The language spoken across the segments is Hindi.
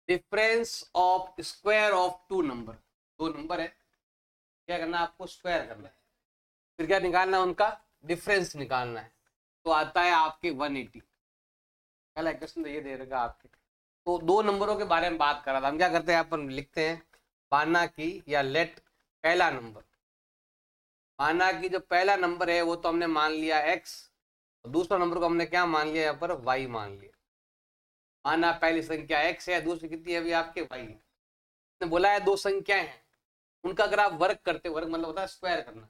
Difference of square of two number, दो नंबर है, क्या करना है आपको, स्क्वायर करना है, फिर क्या निकालना है, उनका डिफरेंस निकालना है, तो आता है आपके 180। पहला क्वेश्चन तो ये दे रखा आपके, तो दो नंबरों के बारे में बात कर रहा था। हम क्या करते हैं, अपन लिखते हैं माना कि, या लेट पहला नंबर, माना कि जो पहला नंबर है वो तो हमने मान लिया x, और दूसरा नंबर को हमने क्या मान लिया, यहाँ पर y मान लिया। माना पहली संख्या x है, दूसरी कितनी है अभी आपके y है। ने बोला है दो संख्याएं हैं, उनका अगर आप वर्ग करते हो, वर्ग मतलब होता है स्क्वायर करना,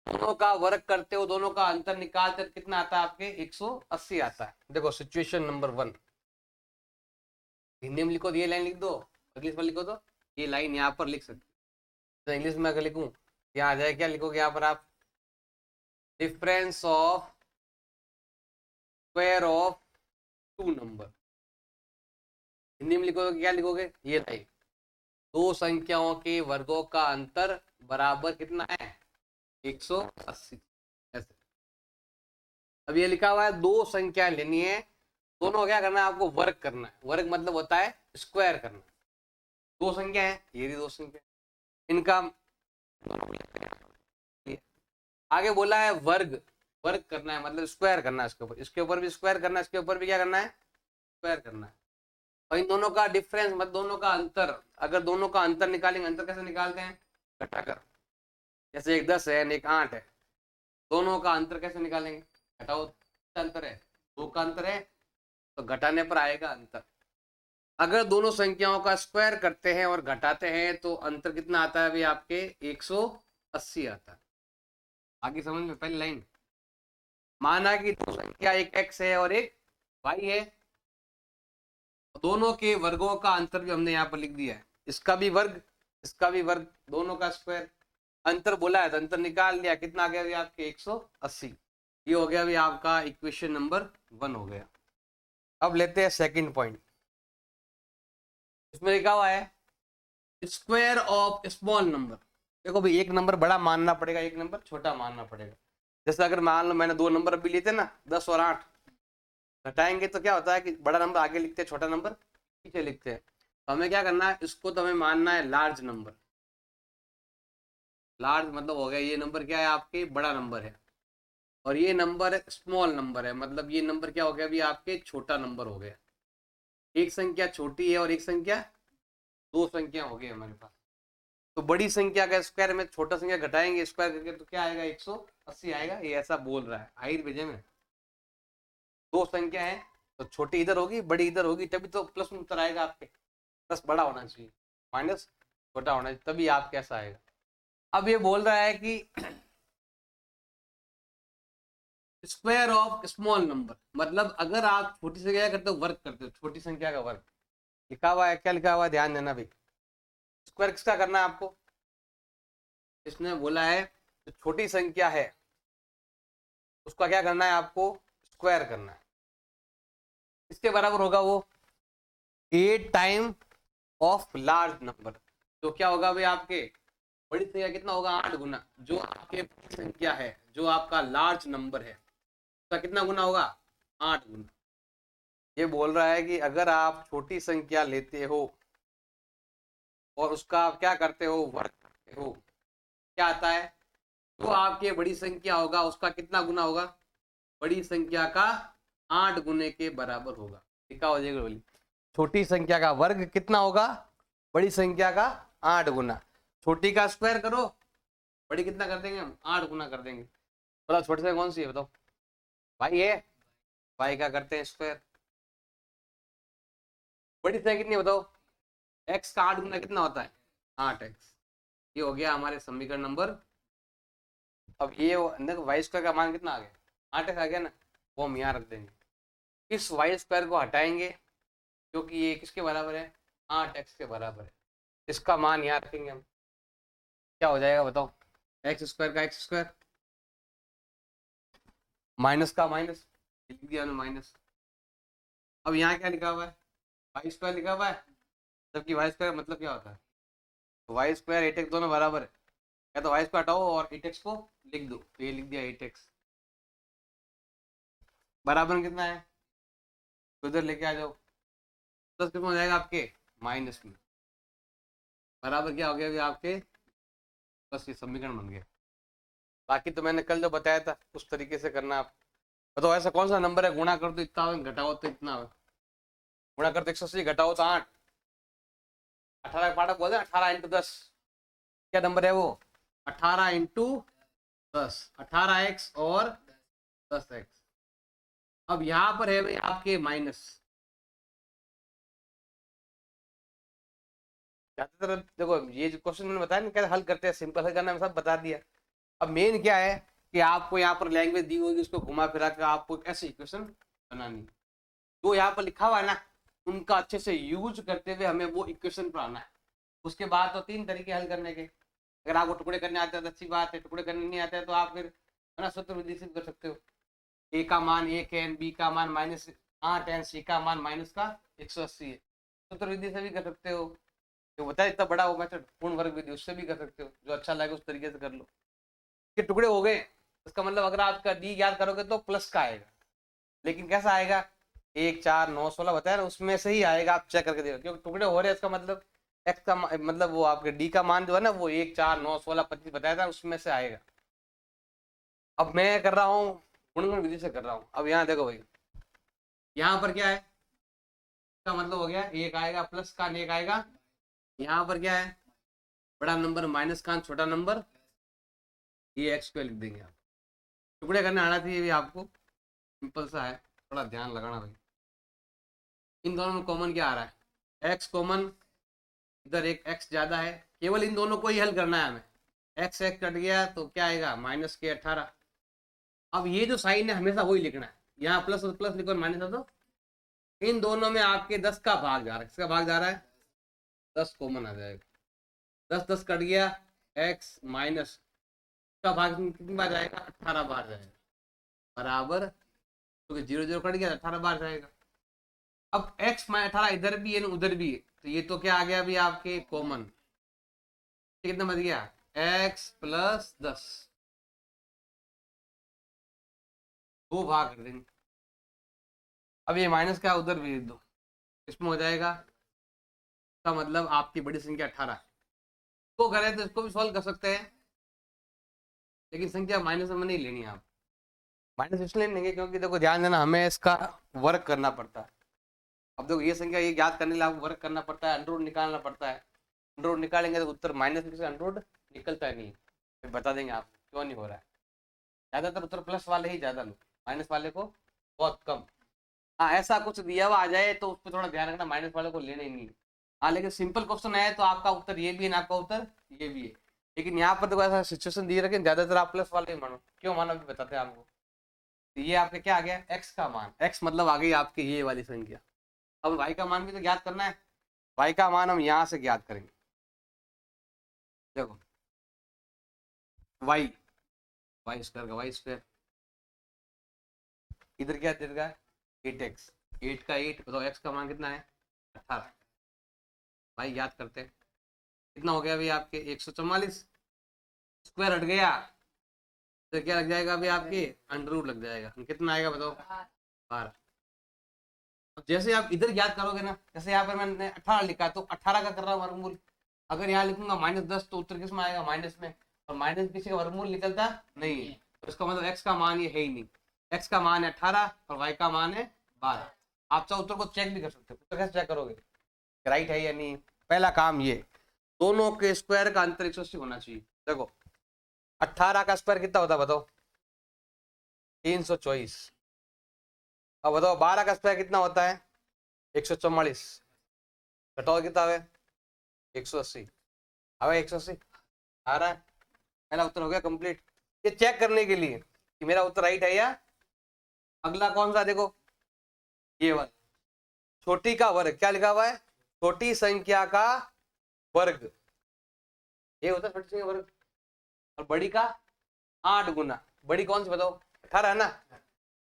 दोनों का वर्ग करते हो, दोनों का अंतर निकालते हो, कितना आता है आपके 180 आता है। देखो सिचुएशन नंबर 1, हिंदी में लिखो तो ये लाइन लिख दो, इंग्लिश में लिखो तो ये लाइन यहाँ पर लिख सकते। तो इंग्लिश में अगर लिखूं क्या आ जाए, क्या लिखोगे यहाँ पर आप, difference of square of two number. Hindi में लिखोगे क्या लिखोगे, ये लाइन, दो संख्याओं के वर्गों का अंतर बराबर कितना है 180। ऐसे अब ये लिखा हुआ है दो संख्या लेनी है, दोनों को क्या करना है आपको, वर्ग करना है। वर्ग मतलब होता है स्क्वायर करना। दो संख्या है, ये भी दो संख्या, इनका आगे बोला है वर्ग, वर्ग करना है मतलब स्क्वायर करना है, इसके ऊपर भी स्क्वायर करना है, इसके ऊपर भी क्या करना है, स्क्वायर करना है। और इन दोनों का डिफरेंस मतलब दोनों का अंतर, अगर दोनों का अंतर निकालेंगे, अंतर कैसे निकालते हैं, घटाकर। जैसे एक 10 है एक 8 है, दोनों का अंतर कैसे निकालेंगे, घटाओ, अंतर है, दो का अंतर है, तो घटाने पर आएगा अंतर। अगर दोनों संख्याओं का स्क्वायर करते हैं और घटाते हैं तो अंतर कितना आता है अभी आपके 180 आता है। आगे समझ में, पहली लाइन, माना कि दो संख्या एक x है और एक y है, दोनों के वर्गों का अंतर भी हमने यहाँ पर लिख दिया है, इसका भी वर्ग, इसका भी वर्ग, दोनों का स्क्वायर। अंतर बोला है तो अंतर निकाल लिया, कितना आ गया अभी आपके 180। ये हो गया अभी आपका इक्वेशन नंबर 1 हो गया। अब लेते हैं सेकंड पॉइंट, इसमें लिखा हुआ है स्क्वायर ऑफ स्मॉल नंबर। देखो भाई, एक नंबर बड़ा मानना पड़ेगा, एक नंबर छोटा मानना पड़ेगा। जैसे अगर मान लो मैंने दो नंबर अभी लिए थे ना, 10 और 8, घटाएंगे तो क्या होता है कि बड़ा नंबर आगे लिखते हैं, छोटा नंबर पीछे लिखते हैं। तो हमें क्या करना है, इसको तो हमें मानना है लार्ज नंबर। लार्ज मतलब हो गया ये नंबर क्या है आपके, बड़ा नंबर है, और ये नंबर स्मॉल नंबर है, मतलब ये नंबर क्या हो गया अभी आपके, छोटा नंबर हो गया। एक संख्या छोटी है और एक संख्या, दो संख्या हो गई हमारे पास। तो बड़ी संख्या का स्क्वायर में छोटा संख्या घटाएंगे स्क्वायर करके, तो क्या आएगा 180 आएगा। ये ऐसा बोल रहा है हाइर भेजे में, दो संख्या है तो छोटी इधर होगी बड़ी इधर होगी, तभी तो प्लस में उत्तर आएगा आपके। प्लस बड़ा होना चाहिए, माइनस छोटा होना चाहिए, तभी आप कैसा आएगा। अब ये बोल रहा है कि स्क्वायर ऑफ स्मॉल नंबर, मतलब अगर आप छोटी संख्या करते हो, वर्ग करते हो, छोटी संख्या का वर्ग लिखा हुआ है, क्या लिखा हुआ है ध्यान देना भाई। स्क्वायर किसका करना है आपको, इसने बोला है जो छोटी संख्या है उसका क्या करना है आपको, स्क्वायर करना है। इसके बराबर होगा वो 8 टाइम ऑफ लार्ज नंबर। तो क्या होगा भाई आपके, बड़ी संख्या कितना होगा 8 गुना, जो आपके बड़ी संख्या है, जो आपका लार्ज नंबर है उसका कितना गुना होगा, 8 गुना। ये बोल रहा है कि अगर आप छोटी संख्या लेते हो और उसका आप क्या करते हो, वर्ग करते हो, क्या आता है, तो आपके बड़ी संख्या होगा उसका कितना गुना होगा, बड़ी संख्या का 8 गुने के बराबर होगा। लिखा हो जाएगा बोली, छोटी संख्या का वर्ग कितना होगा, बड़ी संख्या का 8 गुना। छोटी का स्क्वायर करो, बड़ी कितना कर देंगे हम, 8 गुना कर देंगे। बताओ छोटी संख्या कौन सी है, बताओ, भाई है, भाई का करते हैं स्क्वायर। बड़ी संख्या कितनी है बताओ, x का 8 गुना कितना होता है, 8x। ये हो गया हमारे समीकरण नंबर। अब ये वाई स्क्वायर का मान कितना आ गया, 8x आ गया ना, वो हम यहाँ रख देंगे। इस वाई स्क्वायर को हटाएंगे क्योंकि ये किसके बराबर है, 8x के बराबर है। इसका मान यहाँ रखेंगे हम, क्या हो जाएगा बताओ, एक्स स्क्वायर का एक्स स्क्वायर माइनस का माइनस, लिख दिया माइनस। अब यहाँ क्या लिखा हुआ है, वाई स्क्वायर लिखा हुआ है, जबकि वाई स्क्वायर मतलब क्या होता है, तो वाई स्क्वायर 8x दोनों बराबर है, या तो वाई स्क्वायर हटाओ और 8x को लिख दो, तो ये लिख दिया 8x बराबर कितना है, तो इधर लेके आ जाओ, प्लस कितना हो जाएगा आपके माइनस में, बराबर क्या हो गया अभी आपके, बस ये समीकरण बन गया। बाकी तो मैंने कल जो बताया था उस तरीके से करना आप। बताओ ऐसा कौन सा नंबर है गुणा कर दो इतना आवे, घटाओ तो इतना आवे। गुणा कर दो 180, घटाओ तो 8, 18 का पाठक बोलते हैं 18 × 10, क्या नंबर है वो, 18 × 10, 18x और 10x। अब यहाँ पर है भाई आपके माइनस, ज्यादातर देखो ये जो क्वेश्चन मैंने बताया ना कैसे हल करते हैं, सिंपल हल करना मैं सब बता दिया। अब मेन क्या है कि आपको यहाँ पर लैंग्वेज दी होगी, उसको घुमा फिरा कर आपको एक ऐसी इक्वेशन बनानी, जो यहाँ पर लिखा हुआ है ना उनका अच्छे से यूज करते हुए हमें वो इक्वेशन पर आना है। उसके बाद तो 3 तरीके हल करने के, अगर आपको टुकड़े करने आते हैं तो अच्छी बात है, टुकड़े करने नहीं आते हैं तो आप फिर है ना सूत्र विधि से कर सकते हो। ए का मान 1 बी का मान -8 सी का मान माइनस का 180 है, सूत्र विधि से भी कर सकते हो। जो बताया इतना बड़ा वो मेथड पूर्ण वर्ग विधि, उससे भी कर सकते हो, जो अच्छा लगे उस तरीके से कर लो। कि टुकड़े हो गए, इसका मतलब अगर आपका डी याद करोगे तो प्लस का आएगा, लेकिन कैसा आएगा, 1 4 9 16 बताया ना उसमें से ही आएगा, आप चेक करके देखो क्योंकि टुकड़े हो रहे हैं, इसका मतलब एक्स का मतलब वो आपके डी का मान जो है ना वो 1 4 9 16 25 बताया था उसमें से आएगा। अब मैं कर रहा हूँ गुणन विधि से कर रहा हूँ। अब यहाँ देखो भाई, यहाँ पर क्या है, इसका मतलब हो गया एक आएगा प्लस का, एक आएगा, यहाँ पर क्या है, बड़ा नंबर माइनस का, छोटा नंबर, ये एक्स पे लिख देंगे आप। टुकड़े करने आना चाहिए भी आपको, सिंपल सा है, थोड़ा ध्यान लगाना भाई। इन दोनों में कॉमन क्या आ रहा है, एक्स कॉमन, इधर एक एक्स ज्यादा है, केवल इन दोनों को ही हल करना है हमें। एक्स एक कट गया तो क्या आएगा -18। अब ये जो साइन है हमेशा वही लिखना है, यहाँ प्लस और प्लस लिखो माइनस है तो इन दोनों में आपके 10 का भाग जा रहा है, किसका भाग जा रहा है, 10 कॉमन आ जाएगा, 10 10 कट गया, एक्स माइनस का भाग कितनी बार जाएगा, 18 बार जाएगा, बराबर, क्योंकि 0 0 कट गया 18 बार जाएगा। अब एक्स माइनस 18 इधर भी है ना उधर भी है, तो ये तो क्या आ गया अभी आपके कॉमन, कितना बच गया, एक्स प्लस 10, दो भाग कर देंगे। अब ये माइनस का उधर भेज दो, इसमें हो जाएगा, इसका मतलब आपकी बड़ी संख्या 18 को करे तो इसको भी सॉल्व कर सकते हैं, लेकिन संख्या माइनस में नहीं लेनी आप, माइनस इसलिए लेंगे क्योंकि देखो ध्यान देना हमें इसका वर्क करना पड़ता है। अब देखो ये संख्या ये याद करने के लिए आपको वर्क करना पड़ता है, अंडर निकालना पड़ता है, अंडर निकालेंगे तो उत्तर माइनस से अंडर निकलता है नहीं, फिर बता देंगे आप क्यों नहीं हो रहा है। ज्यादातर उत्तर प्लस वाले ही ज्यादा लो, माइनस वाले को बहुत कम। हाँ ऐसा कुछ दिया हुआ आ जाए तो उस पर थोड़ा ध्यान रखना, माइनस वाले को लेना ही नहीं। हाँ लेकिन सिंपल क्वेश्चन है तो आपका उत्तर ये भी है ना, आपका उत्तर ये भी है, लेकिन यहाँ पर तो ऐसा सिचुएशन दिए रखे ज्यादातर आप प्लस वाले ही मानो, क्यों मानो अभी बताते हैं आपको। तो ये आपके क्या आ गया, एक्स का मान, एक्स मतलब आ गई आपकी ये वाली संख्या। अब वाई का मान भी तो ज्ञात करना है, वाई का मान हम यहाँ से ज्ञात करेंगे। देखो वाई, वाई स्क्वायर का वाई स्क्वायर, इधर क्या दे रखा है 8x, 8 का 8 बताओ, एक्स का मान कितना है 18, भाई याद करते हैं कितना हो गया अभी आपके 144, स्क्वायर हट गया तो क्या लग जाएगा अभी आपके अंडर रूट लग जाएगा, कितना आएगा बताओ 12। अब जैसे आप इधर याद करोगे ना, जैसे यहाँ पर मैंने 18 लिखा तो 18 का कर रहा हूँ वर्गमूल, अगर यहाँ लिखूंगा -10 तो उत्तर किस में आएगा माइनस में, और माइनस किसी का वर्गमूल निकलता नहीं है, तो इसका मतलब एक्स का मान ये है ही नहीं, एक्स का मान है 18 और वाई का मान है 12। आप चाहो उत्तर को चेक भी कर सकते हो, उत्तर कैसे चेक करोगे राइट है या नहीं, पहला काम ये दोनों के स्क्वायर का अंतर 180 होना चाहिए। देखो 18 का स्क्वायर कितना होता है बताओ 324, अब बताओ 12 का स्क्वायर कितना होता है 144, घटाओ कितना है 180, अब 180 आ रहा है, पहला उत्तर हो गया कंप्लीट। ये चेक करने के लिए कि मेरा उत्तर राइट है या, अगला कौन सा देखो ये वाला, छोटी का वर्ग, क्या लिखा हुआ है छोटी संख्या का वर्ग, ये होता है छोटी संख्या वर्ग, और बड़ी का 8 गुना, बड़ी कौन सी बताओ 18 है ना,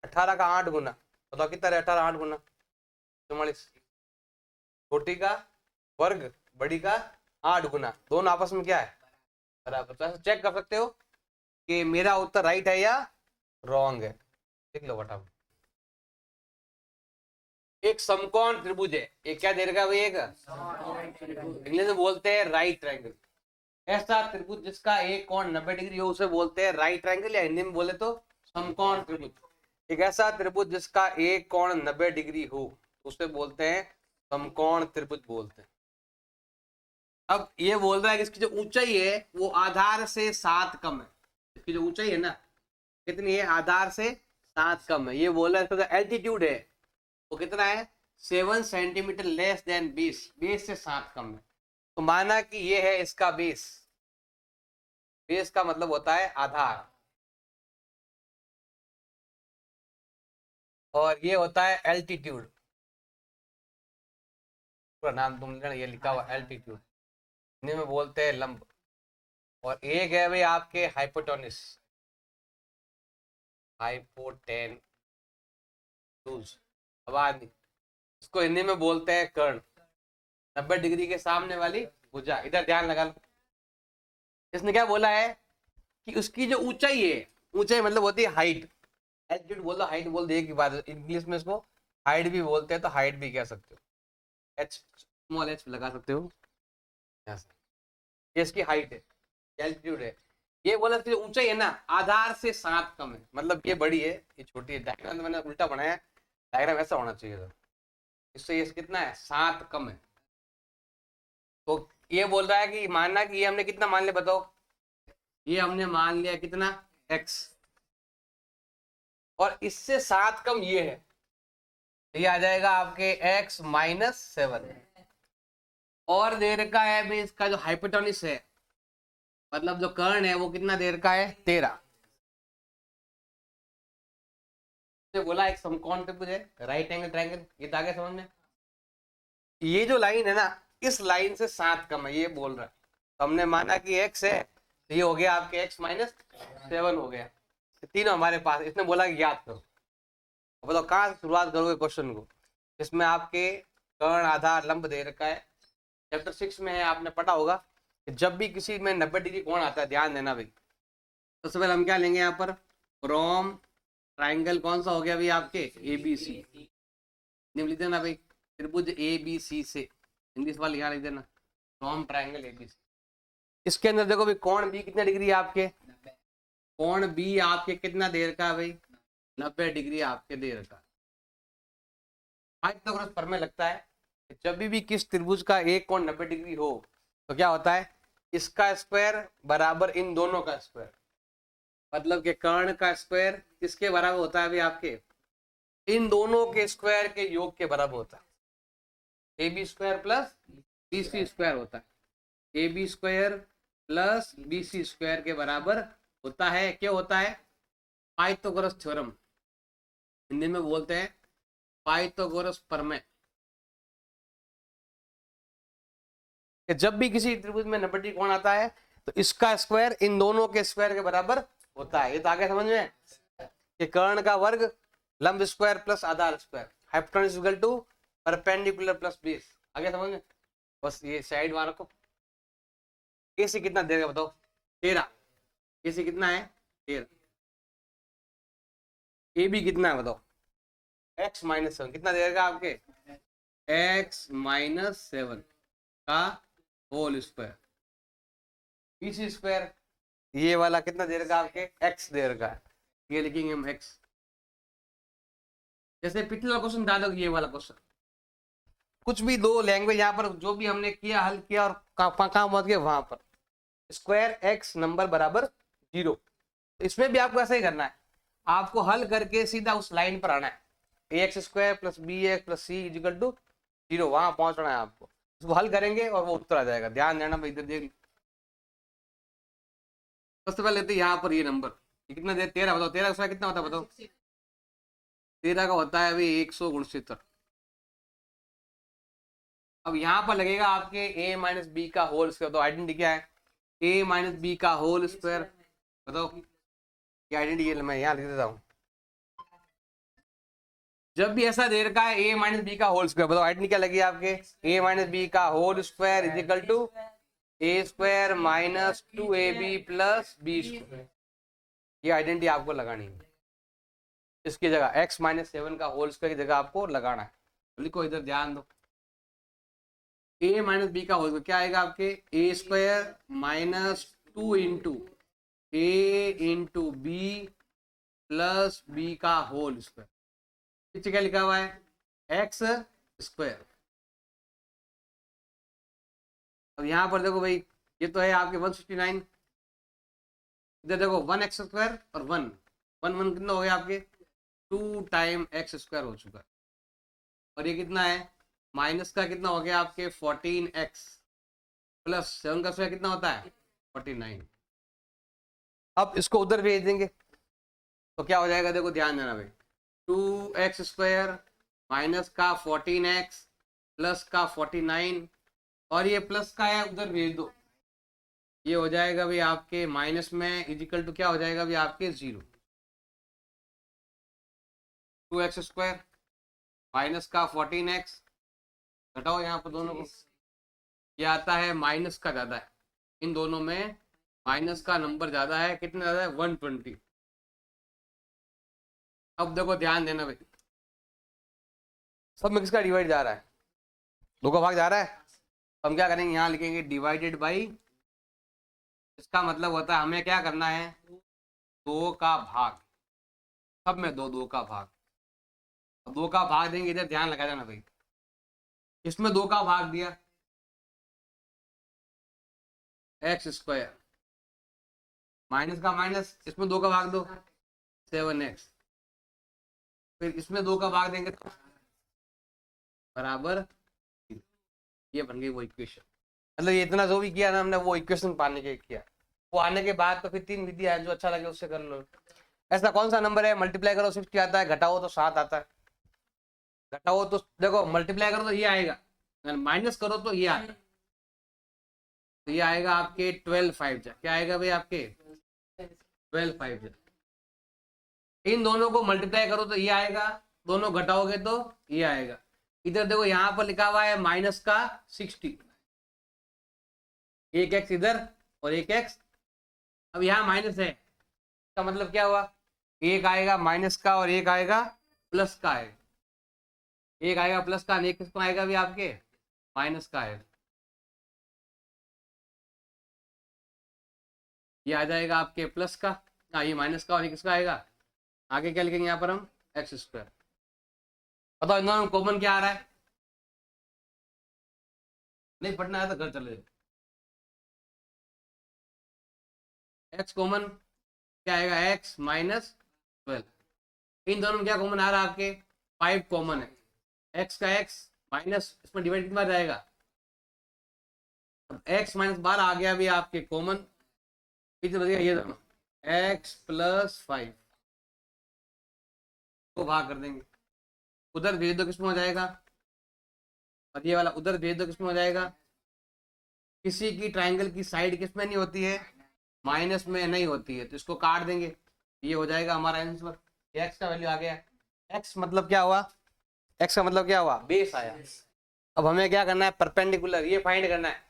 18 का 8 गुना बताओ कितना है 18 8 गुना 44, छोटी का वर्ग बड़ी का 8 गुना, दोनों आपस में क्या है बराबर, तो ऐसे चेक कर सकते हो कि मेरा उत्तर राइट है या रॉन्ग है, देख लो फटाफट। एक समकोण त्रिभुज है, एक क्या दे रखा है भाई, एक इंग्लिश में बोलते हैं राइट ट्रायंगल। ऐसा त्रिभुज जिसका एक कोण 90 डिग्री हो उसे बोलते हैं राइट ट्रायंगल, या हिंदी में बोले तो समकोण त्रिभुज। एक ऐसा त्रिभुज जिसका एक कोण 90 डिग्री हो उसे बोलते हैं समकोण त्रिभुज बोलते हैं। अब ये बोल रहा है कि इसकी जो ऊंचाई है वो आधार से 7 कम है। इसकी जो ऊंचाई है ना कितनी है, आधार से 7 कम है। ये बोल रहा है इसका जो एल्टीट्यूड है वो कितना है, 7 centimetre less than base, base से 7 कम है। तो माना कि ये है इसका बेस, बेस का मतलब होता है आधार, और ये होता है एल्टीट्यूड, पूरा नाम तुम लेना, ये लिखा हुआ एल्टीट्यूड, हिंदी में बोलते हैं लंब। और एक है भाई आपके हाइपोटेन्यूज, हाइपोटेन्यूज, अब आदमी इसको हिंदी में बोलते हैं कर्ण। 90 डिग्री के सामने वाली भुजा, इधर ध्यान लगा लो। इसने क्या बोला है कि उसकी जो ऊंचाई है, ऊंचाई मतलब होती है हाइट, एल्टीट्यूड बोल दो, हाइट बोल दो, एक ही बात है। इंग्लिश में इसको हाइट भी बोलते हैं, तो हाइट भी कह सकते हो, एच स्मॉल एच लगा सकते हो। ये इसकी हाइट है, एल्टीट्यूड है। ये बोला कि ऊंचाई है ना आधार से 7 कम है, मतलब ये बड़ी है ये छोटी है। डायग्राम मैंने उल्टा बनाया, डायग्राम ऐसा होना चाहिए था, इससे ये कितना है 7 कम है। तो ये बोल रहा है कि मानना कि ये हमने कितना मान लिया बताओ, ये हमने मान लिया कितना x, और इससे 7 कम ये है, ये आ जाएगा आपके x माइनस 7। और देर का है भी इसका जो हाइपोटेन्यूज है, मतलब जो कर्ण है वो कितना देर का है 13। बोला एक समकोण त्रिभुज है राइट एंगल ट्रायंगल, ये तो आगे समझ में। ये जो लाइन है ना इस लाइन से 7 कम है, ये बोल रहा है। तो हमने माना कि x है, तो ये हो गया आपके x माइनस 7 हो गया। तीनों हमारे पास, इसने बोला कि याद करो। बताओ कहाँ से शुरुआत करोगे क्वेश्चन को। इसमें आपके कर्ण आधार लंब दे रखा है, चैप्टर 6 में है, आपने पढ़ा होगा। जब भी किसी में 90 डिग्री कोण आता है, ध्यान देना भाई, सबसे पहले हम क्या लेंगे यहाँ पर, फ्रॉम ट्राइंगल कौन सा हो गया भाई आपके ABC, लिख देना भाई त्रिभुज ABC से, इंग्लिश वाले यहाँ लिख देना फ्रॉम ट्राइंगल ABC। इसके अंदर देखो भाई कोण B कितना डिग्री है आपके, कोण B आपके कितना देर का है भाई 90 डिग्री आपके देर का। आज तो पर में लगता है जब भी किस त्रिभुज का एक कोण 90 डिग्री हो तो क्या होता है, इसका स्क्वायर बराबर इन दोनों का स्क्वायर, मतलब कि कर्ण का स्क्वायर किसके बराबर होता है भाई आपके, इन दोनों के स्क्वायर के योग के बराबर होता है। AB square plus BC square होता है, AB square plus BC square के बराबर होता है। क्या होता है, पाइथागोरस थ्योरम, हिंदी में बोलते हैं पाइथागोरस प्रमेय। जब भी किसी त्रिभुज में 90 डिग्री कोण आता है तो इसका स्क्वायर इन दोनों के स्क्वायर के बराबर होता है। ये तो आगे समझ में, कि कर्ण का वर्ग लंब स्क्वायर प्लस आधार square, hypotenuse equal to perpendicular plus base. आगे समझ में, बस ये साइड वहां रखो। AC कितना देगा बताओ 13, AC कितना है 13, AB कितना है बताओ x माइनस 7, कितना देगा आपके x माइनस 7 का होल स्क्वायर, BC स्क्वायर ये वाला कितना दे रखा आपके x दे रखा है, ये लिखेंगे हम x। जैसे पिछला क्वेश्चन डालो ये वाला क्वेश्चन, कुछ भी दो लैंग्वेज यहाँ पर जो भी हमने किया हल किया और कहाँ पहुंच गए वहां पर, स्क्वायर x नंबर बराबर 0। इसमें भी आपको ऐसा ही करना है, आपको हल करके सीधा उस लाइन पर आना है, ax square plus bx plus c equal to 0, वहां पहुंचना है आपको। इसको हल करेंगे और वो उत्तर आ जाएगा। ध्यान देना भाई, इधर देख, सबसे पहले लेते यहाँ पर ये नंबर, ये कितना दे 13, बताओ 13 का कितना होता है बताओ, 13 का होता है अभी 169। अब यहाँ पर लगेगा आपके a माइनस बी का होल स्क्वायर, तो आइडेंटिटी क्या है a माइनस बी का होल स्क्वायर, बताओ क्या आइडेंटिटी, मैं यहाँ लिख देता हूँ। जब भी ऐसा दे रखा है a माइनस बी का होल स्क्वायर, बताओ आइडेंटिटी क्या लगी आपके, a माइनस बी का whole square is equal to a square minus 2ab plus b square. ये आइडेंटिटी आपको लगानी है, इसकी जगह x माइनस 7 का होल स्क्वायर की जगह आपको लगाना है। लिखो इधर ध्यान दो, ए माइनस बी का होल क्या आएगा आपके, ए स्क्वायर माइनस 2 इंटू ए इंटू बी प्लस बी का होल स्क्वायर। पीछे क्या लिखा हुआ है, एक्स स्क्वायर। अब यहाँ पर देखो भाई, ये तो है आपके 169, इधर देखो 1 एक्स स्क्वायर और 1 1 1 कितना हो गया आपके, 2 टाइम एक्स स्क्वायर हो चुका है। और ये कितना है, माइनस का कितना हो गया आपके 14x प्लस 7 का स्क्वायर कितना होता है 49। अब इसको उधर भेज देंगे तो क्या हो जाएगा, देखो ध्यान देना भाई, 2x स्क्वायर माइनस का 14x प्लस का 49, और ये प्लस का है उधर भेज दो, ये हो जाएगा भाई आपके माइनस में इजिकल टू क्या हो जाएगा भाई आपके 0। 2x स्क्वायर माइनस का 14x, घटाओ यहाँ पर दोनों को, ये आता है माइनस का ज्यादा है, इन दोनों में माइनस का नंबर ज्यादा है, कितना ज्यादा है 120। अब देखो ध्यान देना भाई, सब में किसका डिवाइड जा रहा है, 2 का भाग जा रहा है। हम क्या करेंगे, यहाँ लिखेंगे डिवाइडेड बाई, इसका मतलब होता है हमें क्या करना है, 2 का भाग, सब में 2 का भाग। अब 2 का भाग देंगे, इधर ध्यान लगा जाना भाई, इसमें 2 का भाग दिया एक्स स्क्वायर, माइनस का माइनस, इसमें 2 का भाग दो 7x, फिर इसमें 2 का भाग देंगे तो बराबर, ये बन गई वो इक्वेशन। मतलब ये इतना जो भी किया ना हमने, वो इक्वेशन पाने के किया, वो आने के बाद तो फिर 3 विधि है, जो अच्छा लगे उससे कर लो। ऐसा कौन सा नंबर है, मल्टीप्लाई करो 60 आता है, घटाओ तो 7 आता है। घटाओ तो देखो, मल्टीप्लाई करो तो ये आएगा, माइनस करो तो ये आता है, तो ये आएगा आपके 12 5 जा, क्या आएगा भाई आपके 12 5 जा। इन दोनों को मल्टीप्लाई करो तो ये आएगा, दोनों घटाओगे तो ये आएगा। इधर देखो यहाँ पर लिखा हुआ है माइनस का 60, 1x इधर और 1x, अब यहाँ माइनस है, इसका मतलब क्या हुआ, एक आएगा माइनस का और एक आएगा प्लस का है, एक आएगा प्लस का, एक किसको आएगा भी आपके माइनस का है, ये आ जाएगा आपके प्लस का, हाँ ये माइनस का, और ये किसका आएगा, आगे क्या लिखेंगे यहाँ पर हम एक्स स्क्वायर। बताओ इन दोनों कॉमन क्या आ रहा है, नहीं पढ़ना है तो घर चले जाओ। एक्स कॉमन क्या आएगा, एक्स माइनस 12, इन दोनों में क्या कॉमन आ रहा है आपके 5 कॉमन है, एक्स का एक्स माइनस, इसमें डिवाइड कितना जाएगा, अब एक्स माइनस 12 आ गया भी आपके कॉमन, पीछे बचेगा ये दोनों एक्स प्लस 5 को भाग कर देंगे, उधर भेज दो किसमें हो जाएगा, और ये वाला उधर भेज दो किसमें हो जाएगा। किसी की ट्राइंगल की साइड किसमें नहीं होती है, माइनस में नहीं होती है, तो इसको काट देंगे, ये हो जाएगा हमारा आंसर, एक्स का वैल्यू आ गया। एक्स मतलब क्या हुआ, एक्स का मतलब क्या हुआ, बेस आया। अब हमें क्या करना है, परपेंडिकुलर ये फाइंड करना है।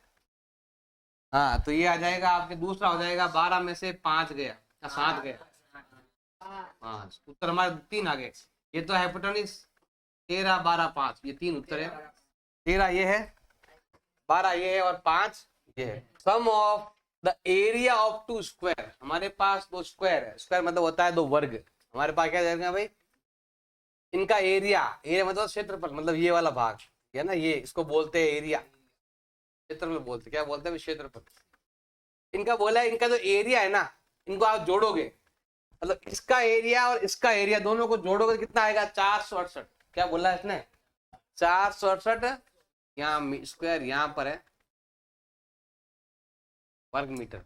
हाँ तो ये आ जाएगा आपके, दूसरा हो जाएगा 12 में से 5 गया, 7 गया, हाँ उत्तर हमारे 3 आ गए। ये तो हाइपोटेन्यूस 13 12 5, ये 3 उत्तर है, 13 ये है, 12 ये है और 5 ये है। Sum of the area of 2 square, हमारे पास 2 स्क्वायर है, स्क्वायर मतलब होता है 2 वर्ग, हमारे पास क्या जाएगा भाई, इनका एरिया, एरिया मतलब क्षेत्रफल, मतलब ये वाला भाग है ना, ये इसको बोलते हैं एरिया, क्षेत्रफल बोलते, क्या बोलते हैं क्षेत्रफल। इनका बोला है, इनका जो एरिया है ना, इनको आप जोड़ोगे, मतलब इसका एरिया और इसका एरिया दोनों को जोड़ोगे कितना आएगा 468, क्या बोला है इसने 468, यहाँ स्क्वायर यहाँ पर है वर्ग मीटर।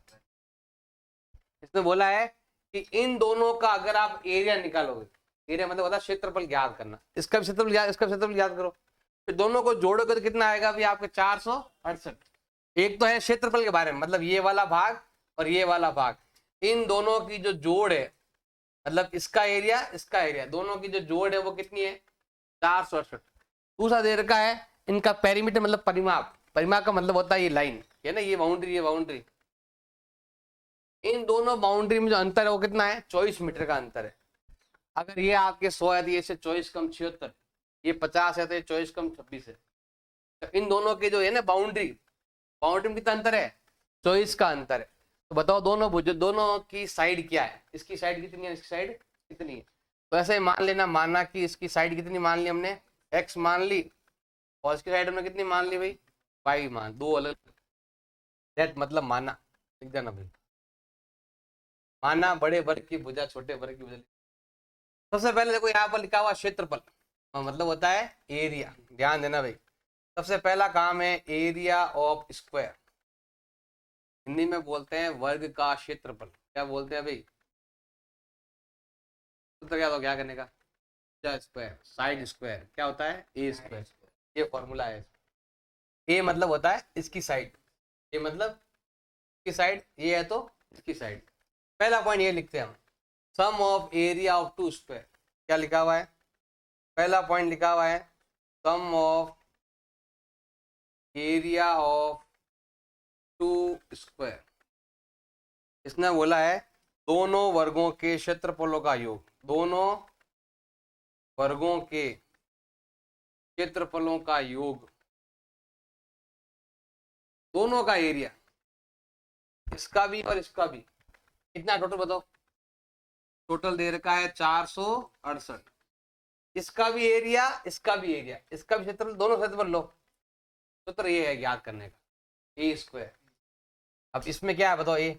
इसने बोला है कि इन दोनों का अगर आप एरिया निकालोगे, एरिया मतलब होता है क्षेत्रफल ज्ञात करना, इसका क्षेत्रफल ज्ञात, इसका क्षेत्रफल ज्ञात करो, फिर दोनों को जोड़ोगे तो कितना आएगा भी आपके 468। एक तो है क्षेत्रफल के बारे में, मतलब ये वाला भाग और ये वाला भाग, इन दोनों की जो जोड़ है, मतलब इसका एरिया दोनों की जो जोड़ है वो कितनी है 468। दूसरा दे रखा है इनका पेरीमीटर, मतलब परिमाप, परिमाप का मतलब होता है ये लाइन है ना, ये बाउंड्री, इन दोनों बाउंड्री में जो अंतर है वो कितना है 24 मीटर का अंतर है। अगर ये आपके 100 है तो ये से 24 कम 76, ये 50 है तो ये 24 कम 26 है। तो इन दोनों के जो है ना बाउंड्री में कितना अंतर है, 24 का अंतर है। तो बताओ दोनों भुज दोनों की साइड क्या है, इसकी साइड कितनी है, इसकी साइड कितनी है। तो ऐसे ही मान लेना, माना कि इसकी साइड कितनी मान ली हमने, x मान ली, और इसकी साइड हमने कितनी मान ली भाई, y मान, दो अलग। दैट मतलब माना, लिख देना भाई, माना बड़े वर्ग की भुजा छोटे वर्ग की भुजा। सबसे पहले देखो यहाँ पर लिखा हुआ क्षेत्रफल, मतलब होता है एरिया, ध्यान देना भाई। सबसे पहला काम है एरिया ऑफ स्क्वायर, हिंदी में बोलते हैं वर्ग का क्षेत्रफल। क्या बोलते हैं भाई, सूत्र क्या होता, क्या करने का, स्क्वायर साइड स्क्वायर क्या होता है, ए स्क्वायर। ये फॉर्मूला है। ए मतलब होता है इसकी साइड, ये मतलब इसकी साइड, ये है तो इसकी साइड। पहला पॉइंट ये लिखते हैं हम, sum of area of two square. क्या लिखा हुआ है, पहला पॉइंट लिखा हुआ है sum of area of two square. इसने बोला है दोनों वर्गों के क्षेत्रफलों का योग, दोनों वर्गों के क्षेत्रफलों का योग, दोनों का एरिया, इसका भी और इसका भी, कितना टोटल बताओ। टोटल दे रखा है 468, इसका भी एरिया, इसका भी एरिया, इसका भी क्षेत्रफल, दोनों क्षेत्रफल लो। सूत्र ये है याद करने का, ए स्क्वायर। अब इसमें क्या है बताओ, ए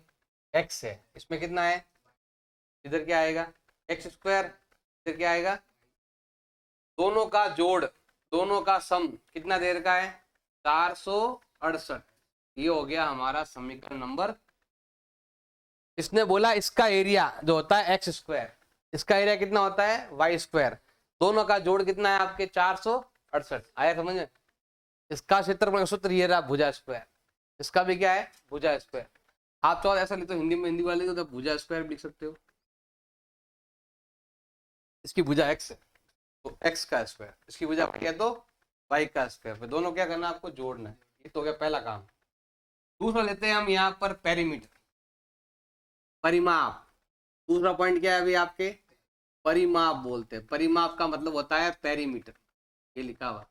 एक्स है, इसमें कितना है, इधर क्या आएगा एक्स स्क्वायर, इधर क्या आएगा, दोनों का जोड़, दोनों का सम कितना दे रखा है 468। ये हो गया हमारा समीकरण नंबर। इसने बोला इसका एरिया जो होता है एक्स स्क्वायर, इसका एरिया कितना होता है वाई स्क्वायर, दोनों का जोड़ कितना है आपके 468। आया समझ में। इसका क्षेत्रफल सूत्र ये रहा भुजा स्क्वायर, इसका भी क्या है भुजा स्क्वायर। आप चाहो ऐसा लिखो हिंदी में, हिंदी वाले तो भुजा स्क्वायर भी लिख सकते हो। इसकी भुजा एक्स है तो एक्स का स्क्वायर, इसकी भुजा क्या तो वाई का स्क्वायर। फिर दोनों क्या करना है आपको जोड़ना है। ये तो हो गया पहला काम। दूसरा लेते हैं हम यहाँ पर पेरीमीटर, परिमाप। दूसरा पॉइंट क्या है अभी आपके, परिमाप बोलते हैं। परिमाप का मतलब होता है पेरीमीटर, ये लिखा हुआ।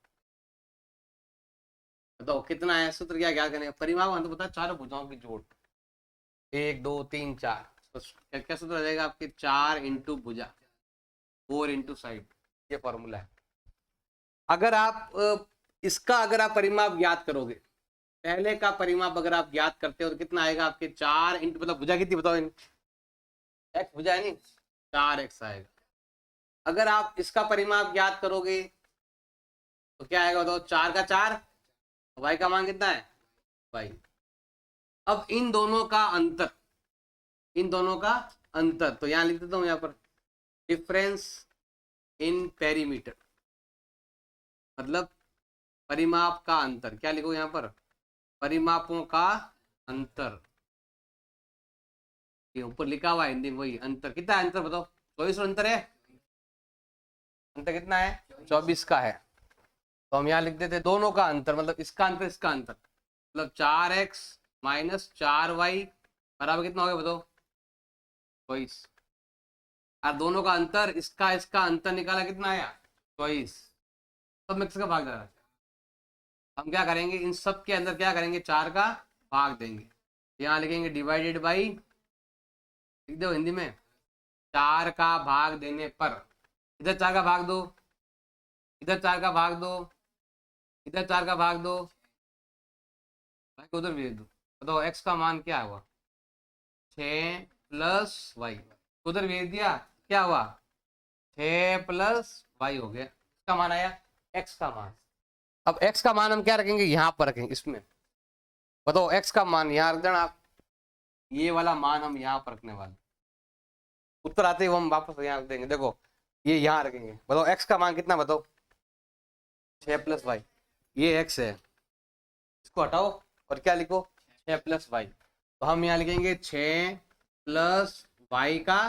बताओ कितना है, सूत्र क्या क्या करेंगे, परिमाप मतलब होता है चारों भुजाओं की जोड़, 1 2 3 4। तो क्या सूत्र आ जाएगा आपके, 4 इंटू भुजा, 4 इंटू साइड, ये फॉर्मूला है। अगर आप इसका अगर आप परिमाप ज्ञात करोगे, पहले का परिमाप अगर आप ज्ञात करते हो तो कितना आएगा आपके 4 इंटू, मतलब भुजा कितनी बताओ, एक्स भुजा है नहीं, 4x आएगा। अगर आप इसका परिमाप ज्ञात करोगे तो क्या आएगा बताओ, 4 का 4, y का मान कितना है y। अब इन दोनों का अंतर, इन दोनों का अंतर, तो यहां लिख देता हूं यहाँ पर डिफरेंस इन पेरीमीटर, मतलब परिमाप का अंतर। क्या लिखो यहाँ पर, परिमापों का अंतर। ये ऊपर लिखा हुआ है हिंदी में, वही अंतर। कितना है अंतर बताओ, 24 अंतर है, अंतर कितना है 24 का है। तो हम यहाँ लिख देते दोनों का अंतर, मतलब इसका अंतर इसका अंतर, मतलब 4x माइनस 4y बराबर कितना हो गया बताओ 24। और दोनों का अंतर, इसका इसका अंतर निकाला कितना आया 24। सब मिक्स का भाग दे, हम क्या करेंगे इन सब के अंदर क्या करेंगे 4 का भाग देंगे। यहाँ लिखेंगे डिवाइडेड बाई, लिख दो हिंदी में, 4 का भाग देने पर, इधर 4 का भाग दो, इधर 4 का भाग दो, इधर 4 का भाग दो, उधर भेज दो। बताओ एक्स का मान क्या हुआ 6 प्लस वाई, उधर भेज दिया, क्या हुआ 6 प्लस वाई हो गया, इसका मान आया एक्स का मान। अब एक्स का मान हम क्या रखेंगे यहाँ पर रखेंगे इसमें। बताओ एक्स का मान यहाँ रख देना आप, ये वाला मान हम यहाँ पर रखने वाले, उत्तर आते ही हम वापस यहाँ रख देंगे। देखो ये यहाँ रखेंगे। बताओ एक्स का मान कितना बताओ 6 प्लस वाई, ये एक्स है, इसको हटाओ और क्या लिखो 6 प्लस वाई। तो हम यहाँ लिखेंगे 6 प्लस वाई का,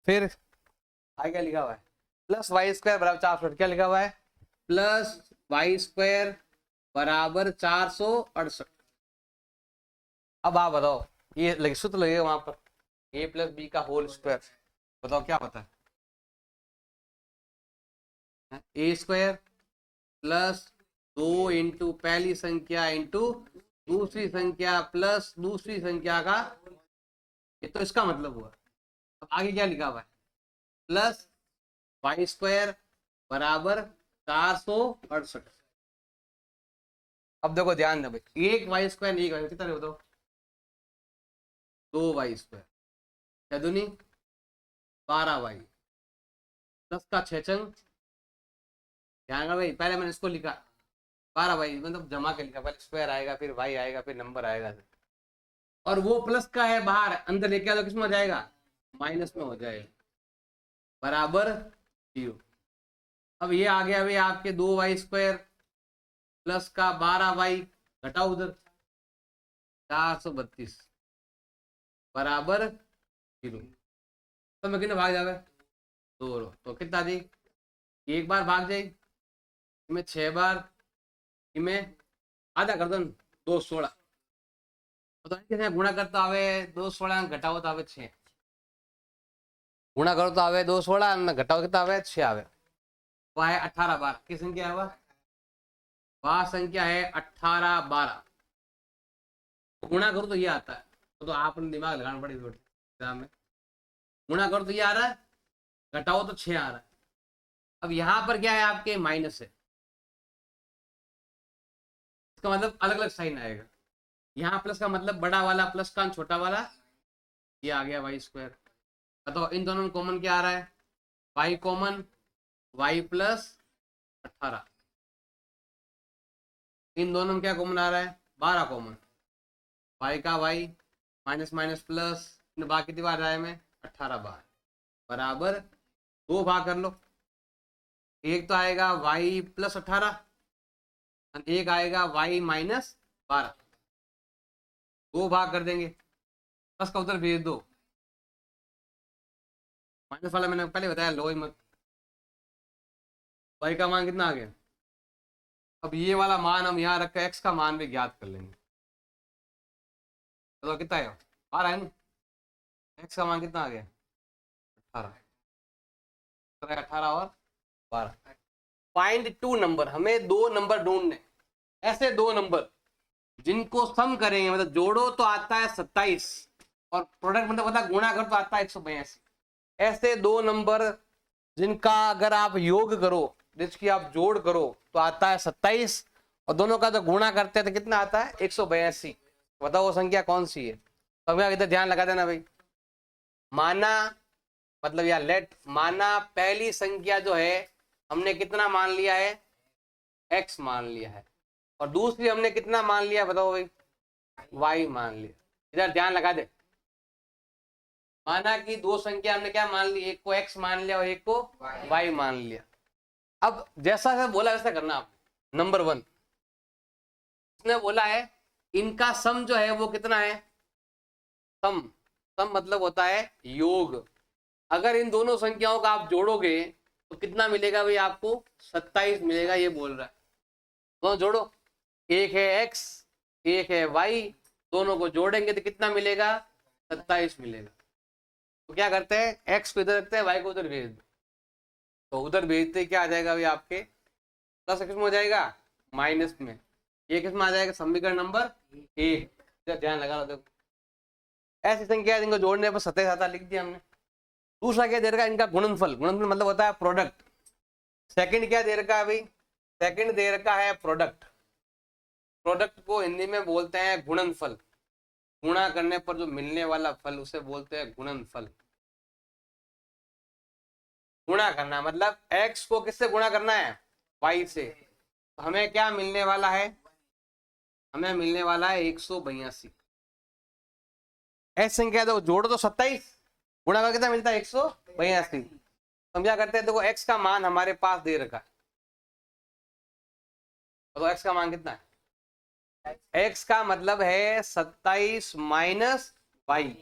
फिर आगे क्या लिखा हुआ है प्लस वाई स्क्वायर बराबर 468। क्या लिखा हुआ है प्लस वाई स्क्वायर बराबर 468। अब आप बताओ ये लगे सूत्र लगेगा वहां पर, a प्लस बी का होल स्क्वायर। बताओ क्या पता है, ए स्क्वायर प्लस 2 इंटू पहली संख्या इंटू दूसरी संख्या प्लस दूसरी संख्या का, ये तो इसका मतलब हुआ। अब आगे क्या लिखा हुआ है, प्लस वाई स्क्वायर बराबर 468। अब देखो ध्यान दे भाई, एक वाई स्क्वायर एक वाई कितना बताओ, 2 वाई स्क्वायर क्या दूनी 12 वाई प्लस का 6 चंग, ध्यान रखना भाई, पहले मैंने इसको लिखा 12 वाई मतलब जमा के लिखा, पहले स्क्वायर आएगा फिर वाई आएगा फिर नंबर आएगा, और वो प्लस का है बाहर, अंदर लेके आओ किस में हो जाएगा, माइनस में हो जाएगा, बराबर 0। अब ये आ गया भाई आपके 2 वाई स्क्वायर प्लस का 12 वाई, घटाओ उधर 432 बराबर 0। तो मैं कितने भाग जावे 2, तो कितना जी, एक बार भाग जाए इनमें 6 बार, इनमें आधा कर दो 2 16, तो कैसे गुणा करता आवे 2 16 घटाओ तो आवे 6, गुणा करो तो आवे 2 16 घटाओ कितना आवे 6 आवे, वह है 18 बार की संख्या है, वह संख्या है 18 12, गुणा करो तो ये आता है, तो आपने दिमाग लगाना पड़ेगा एग्जाम में, गुणा करो तो ये आ रहा है, घटाओ तो 6 आ रहा है। अब यहाँ पर क्या है आपके माइनस है, इसका मतलब अलग अलग साइन आएगा, यहाँ प्लस का मतलब बड़ा वाला प्लस का छोटा वाला, ये आ गया वाई स्क्वायर। बताओ इन दोनों में कॉमन क्या आ रहा है, वाई कॉमन, वाई प्लस 18, इन दोनों में क्या कॉमन आ रहा है 12 कॉमन, वाई का वाई माइनस माइनस प्लस, बाकी कितनी बार आया में 18 बार, बराबर 2 भाग कर लो, एक तो आएगा वाई प्लस 18 और एक आएगा वाई माइनस 12, 2 भाग कर देंगे, प्लस का उधर भेज दो, माइनस वाला मैंने पहले बताया लो ही मत, वाई का मान कितना आ गया, अब ये वाला मान हम यहाँ रख कर एक्स का मान भी ज्ञात कर लेंगे, तो कितना है आ रहा है ना, एक्स का मान कितना आ गया 18, 18 और 12। फाइंड 2 नंबर, हमें 2 नंबर ढूंढने, ऐसे 2 नंबर जिनको सम करेंगे मतलब जोड़ो तो आता है 27 और प्रोडक्ट मतलब पता गुणा कर तो आता है 182, ऐसे 2 नंबर जिनका अगर आप योग करो, जिसकी आप जोड़ करो तो आता है 27 और दोनों का जो गुणा करते हैं तो कितना आता है 182। बताओ वो संख्या कौन सी है, तो अभी इधर ध्यान लगा देना भाई, माना मतलब या लेट माना पहली संख्या जो है हमने कितना मान लिया है x मान लिया है, और दूसरी हमने कितना मान लिया बताओ भाई y मान लिया, इधर ध्यान लगा दे, माना कि 2 संख्या हमने क्या मान ली, एक को x मान लिया और एक को y मान लिया। अब जैसा जैसा बोला वैसा करना आप। नंबर 1 इसने बोला है इनका सम जो है वो कितना है, सम, सम मतलब होता है योग, अगर इन दोनों संख्याओं का आप जोड़ोगे तो कितना मिलेगा भाई आपको 27 मिलेगा, ये बोल रहा है। दोनों जोड़ो, एक है x एक है y, दोनों को जोड़ेंगे तो कितना मिलेगा 27 मिलेगा। तो क्या करते हैं x को इधर रखते हैं, y को उधर भेज दो, तो उधर भेजते क्या आ जाएगा भाई आपके प्लस किस में हो जाएगा माइनस में, ये किस में आ जाएगा समीकरण नंबर 1। ध्यान लगा लो, ऐसी संख्या इनको जोड़ने पर 27 लिख दिया हमने। दूसरा क्या दे रखा है इनका गुणनफल, गुणनफल मतलब होता है प्रोडक्ट। सेकंड क्या दे रखा है भाई, सेकंड दे रखा है प्रोडक्ट, प्रोडक्ट को हिंदी में बोलते हैं गुणनफल, गुणा करने पर जो मिलने वाला फल उसे बोलते हैं गुणनफल। गुणा करना मतलब x को किससे गुणा करना है y से, तो हमें क्या मिलने वाला है, हमें मिलने वाला है 182। ऐसी संख्या तो जोड़ो तो 27, गुणा का कितना मिलता है 182। हम क्या करते हैं देखो x का मान हमारे पास दे रखा है, तो x का मान कितना है, x का मतलब है 27 माइनस वाई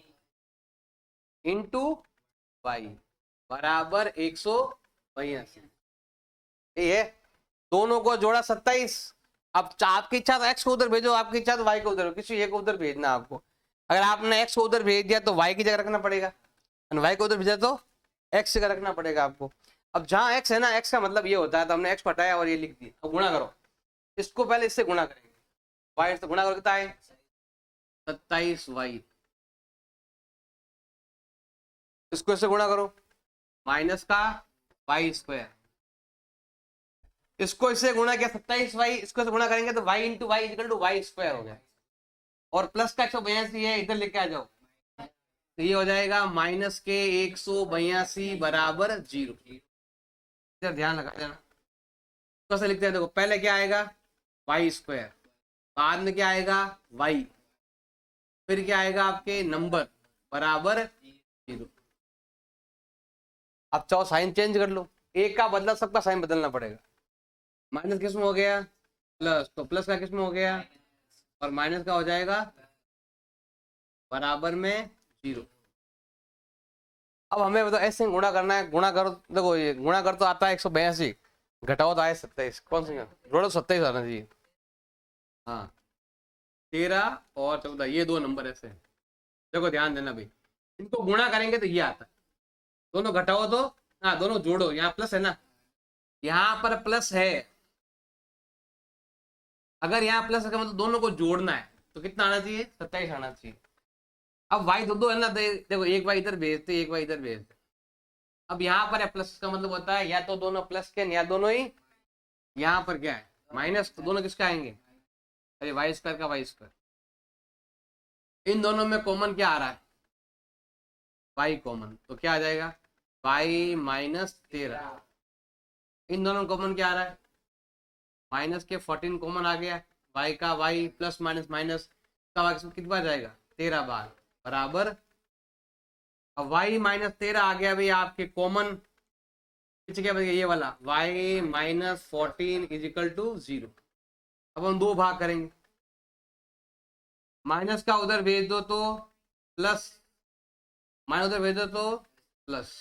इंटू वाई बराबर 182। ये दोनों को जोड़ा 27। अब आपकी इच्छा तो x को उधर भेजो, आपकी इच्छा तो y को उधर, किसी एक को उधर भेजना आपको। अगर आपने x को उधर भेज दिया तो y की जगह रखना पड़ेगा, और y को उधर भेजा तो x की जगह रखना पड़ेगा आपको। अब जहां x है ना, x का मतलब ये होता है, तो हमने x को हटाया और ये लिख दिया। अब गुणा करो, इसको पहले इससे गुणा करेंगे, y से गुणा करो, कितना है 27y, इसको इससे गुणा करो माइनस का वाई स्क्वायर, इसको इससे गुणा किया 27y, इसको से गुणा करेंगे तो y into y equal to y square हो गया, और प्लस का 182 है, इधर लेके आ जाओ, तो ये हो जाएगा माइनस के 182 बराबर 0। इधर ध्यान लगा देना, कैसे लिखते हैं देखो, पहले क्या आएगा वाई स्क्वायर, बाद में क्या आएगा y, फिर क्या आएगा आपके नंबर बराबर 0। अब चाहो साइन चेंज कर लो, एक का बदला सबका साइन बदलना पड़ेगा, माइनस किस में हो गया प्लस, तो प्लस का किस में हो गया, और माइनस का हो जाएगा बराबर में 0। अब हमें बताओ ऐसे गुणा करना है, गुणा करो, देखो ये गुणा कर तो आता है 182, घटाओ तो आए 27, कौन सा जोड़ो 27 आना चाहिए, हाँ 13 और 14, ये दो नंबर ऐसे, देखो ध्यान देना भाई, इनको गुणा करेंगे तो ये आता है, दोनों घटाओ तो, हाँ दोनों जोड़ो, यहाँ प्लस है ना, यहाँ पर प्लस है, अगर यहाँ प्लस है मतलब दोनों को जोड़ना है, तो कितना आना चाहिए 27 आना चाहिए। अब वाई दो है ना, देखो एक वाई इधर भेजते, एक वाई इधर भेजते, अब यहाँ पर है प्लस का मतलब होता है या तो दोनों प्लस के या दोनों ही, यहाँ पर क्या है माइनस, तो दोनों किसका आएंगे, अरे वाई स्क्वायर का वाई स्क्वायर, इन दोनों में कॉमन क्या आ रहा है वाई कॉमन, तो क्या आ जाएगा वाई माइनस 13, इन दोनों में कॉमन क्या आ रहा है माइनस के 14 कॉमन आ गया, वाई का वाई प्लस माइनस माइनस का वाई कितनी बार जाएगा 13 बार, बराबर, अब y माइनस 13 आ गया भाई आपके कॉमन, पीछे क्या बचेगा ये वाला y minus 14 is equal to 0। अब हम दो भाग करेंगे, माइनस का उधर भेज दो तो प्लस, माइनस उधर भेज दो तो प्लस,